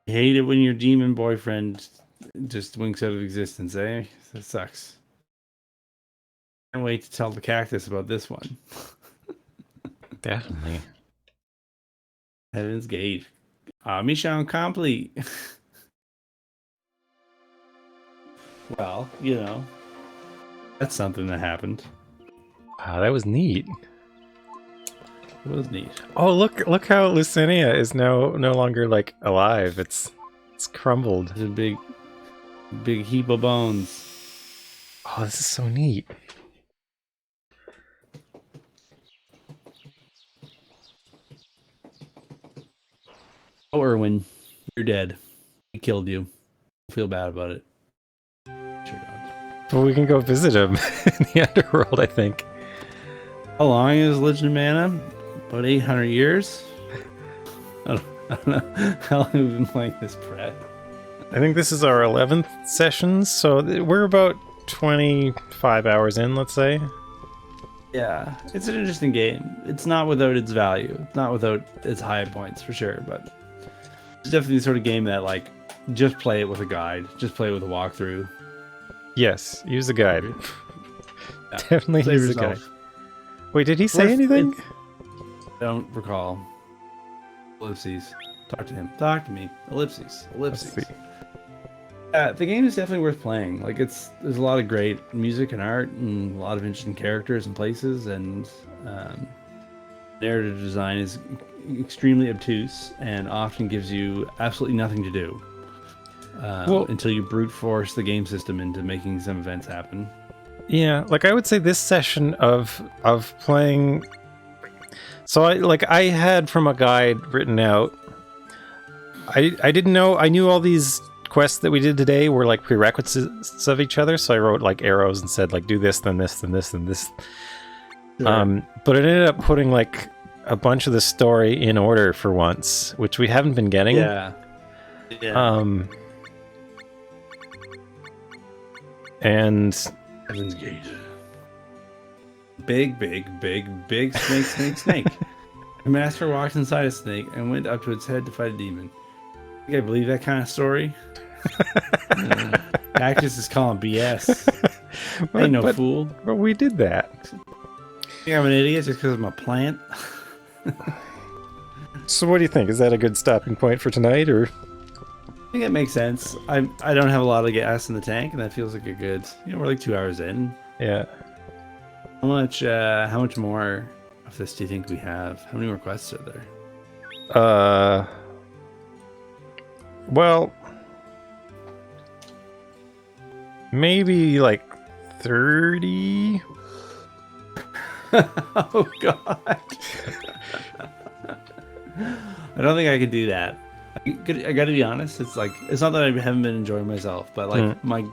You hate it when your demon boyfriend just winks out of existence, eh? That sucks. Can't wait to tell the cactus about this one. Definitely. Heaven's Gate. Mission complete. Well, that's something that happened. Wow, that was neat. It was neat. Oh, look how Lucinia is no longer like alive. It's crumbled. It's a big heap of bones. Oh, this is so neat. Oh, Erwin, you're dead. We killed you. Feel bad about it. Sure don't. But we can go visit him in the underworld, I think. How long is Legend of Mana? About 800 years? I don't know. How long have we been playing this, Brett? I think this is our 11th session, so we're about 25 hours in, let's say. Yeah, it's an interesting game. It's not without its value. It's not without its high points, for sure, but it's definitely the sort of game that, like, just play it with a guide. Just play it with a walkthrough. Yes, use a guide. Yeah. Definitely Save use a guide. yourself. Wait, did he say anything? I don't recall. Ellipses. Talk to him. Talk to me. Ellipses. Ellipses. Let's see. The game is definitely worth playing. Like, there's a lot of great music and art and a lot of interesting characters and places, and narrative design is extremely obtuse and often gives you absolutely nothing to do until you brute force the game system into making some events happen. Yeah, like I would say this session of playing. So I had from a guide written out. I didn't know. I knew all these quests that we did today were like prerequisites of each other, so I wrote like arrows and said like do this, then this, then this, then this. Sure. But it ended up putting like a bunch of the story in order for once, which we haven't been getting. Yeah. And Heaven's Gate. Big snake. The master walked inside a snake and went up to its head to fight a demon. I think I believe that kind of story. Cactus is calling BS. I ain't no fool. But we did that. Think I'm an idiot just because I'm a plant? So what do you think? Is that a good stopping point for tonight, or? I think it makes sense. I don't have a lot of gas in the tank, and that feels like a good. We're like 2 hours in. Yeah. How much more of this do you think we have? How many more quests are there? Well, maybe like 30. Oh God. I don't think I could do that. I got to be honest. It's not that I haven't been enjoying myself, but like my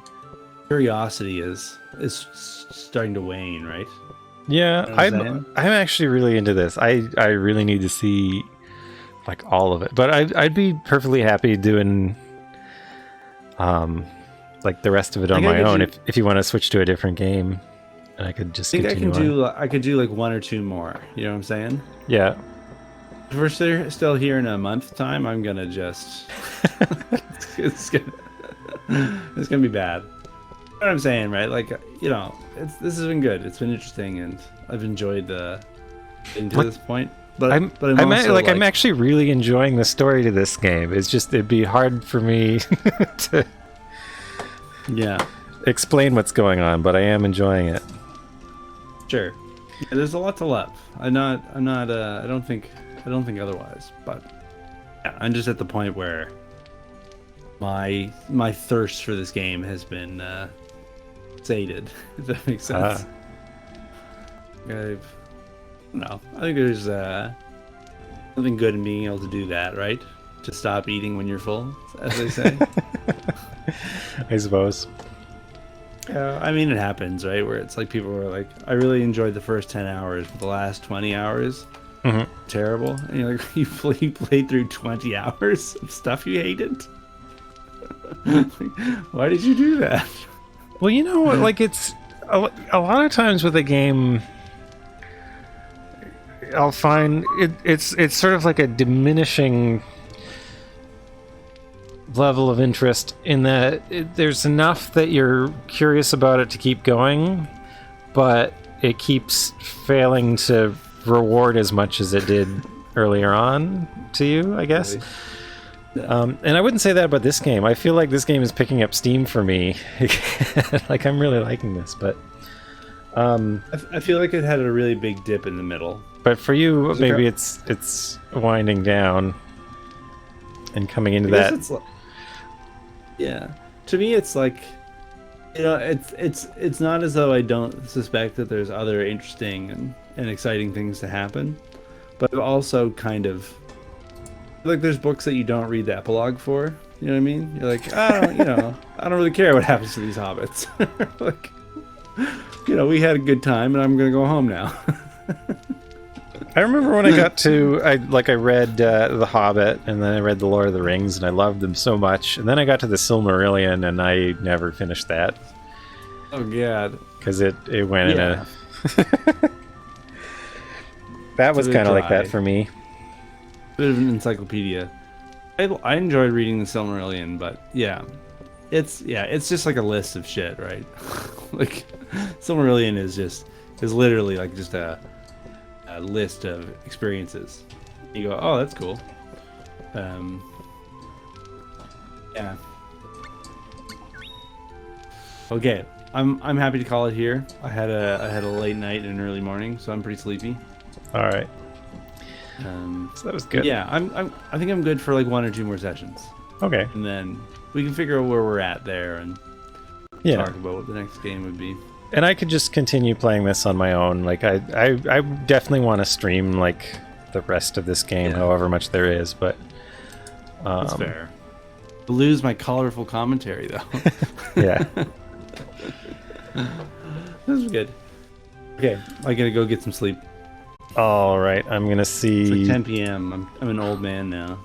curiosity is starting to wane, right? Yeah, You know I'm actually really into this. I really need to see like all of it, but I'd be perfectly happy doing like the rest of it on my own if you want to switch to a different game, and I could just continue on. I could do like one or two more. You know what I'm saying? Yeah. If we're still here in a month's time, I'm gonna just it's gonna be bad. You know what I'm saying, right? Like, this has been good. It's been interesting, and I've enjoyed getting to this point. But I'm actually really enjoying the story to this game. It's just it'd be hard for me to explain what's going on, but I am enjoying it. Sure. Yeah, there's a lot to love. I don't think otherwise, but yeah, I'm just at the point where my thirst for this game has been sated, if that makes sense. I think there's something good in being able to do that, right? To stop eating when you're full, as they say. I suppose. Yeah, I mean, it happens, right? Where it's like people were like, I really enjoyed the first 10 hours, but the last 20 hours, terrible. And you're like, you played through 20 hours of stuff you hated? Why did you do that? Well, you know what? Like, it's a lot of times with a game, I'll find it's sort of like a diminishing level of interest in that there's enough that you're curious about it to keep going, but it keeps failing to reward as much as it did earlier on to you, I guess. And I wouldn't say that about this game. I feel like this game is picking up steam for me. Like, I'm really liking this, but... I feel like it had a really big dip in the middle. But for you, maybe it's winding down and coming into that. It's like, yeah, to me, it's like, you know, it's not as though I don't suspect that there's other interesting and exciting things to happen, but also kind of like there's books that you don't read the epilogue for. You know what I mean? You're like, I don't really care what happens to these hobbits. Like, we had a good time, and I'm gonna go home now. I remember when I got to, I read The Hobbit, and then I read The Lord of the Rings, and I loved them so much. And then I got to the Silmarillion, and I never finished that. Oh, God. Because it went in a... That was kind of like that for me. Bit of an encyclopedia. I enjoyed reading the Silmarillion, but it's just like a list of shit, right? Like, Silmarillion is literally like just a list of experiences. You go, oh, that's cool. Yeah. Okay, I'm happy to call it here. I had a late night and an early morning, so I'm pretty sleepy. All right. So that was good. Yeah, I think I'm good for like 1 or 2 more sessions. Okay. And then we can figure out where we're at there and talk about what the next game would be. And I could just continue playing this on my own. Like I definitely want to stream like the rest of this game, however much there is. But that's fair. I'll lose my colorful commentary though. Yeah. This is good. Okay, I gotta go get some sleep. All right, I'm gonna see. It's like 10 p.m. I'm an old man now.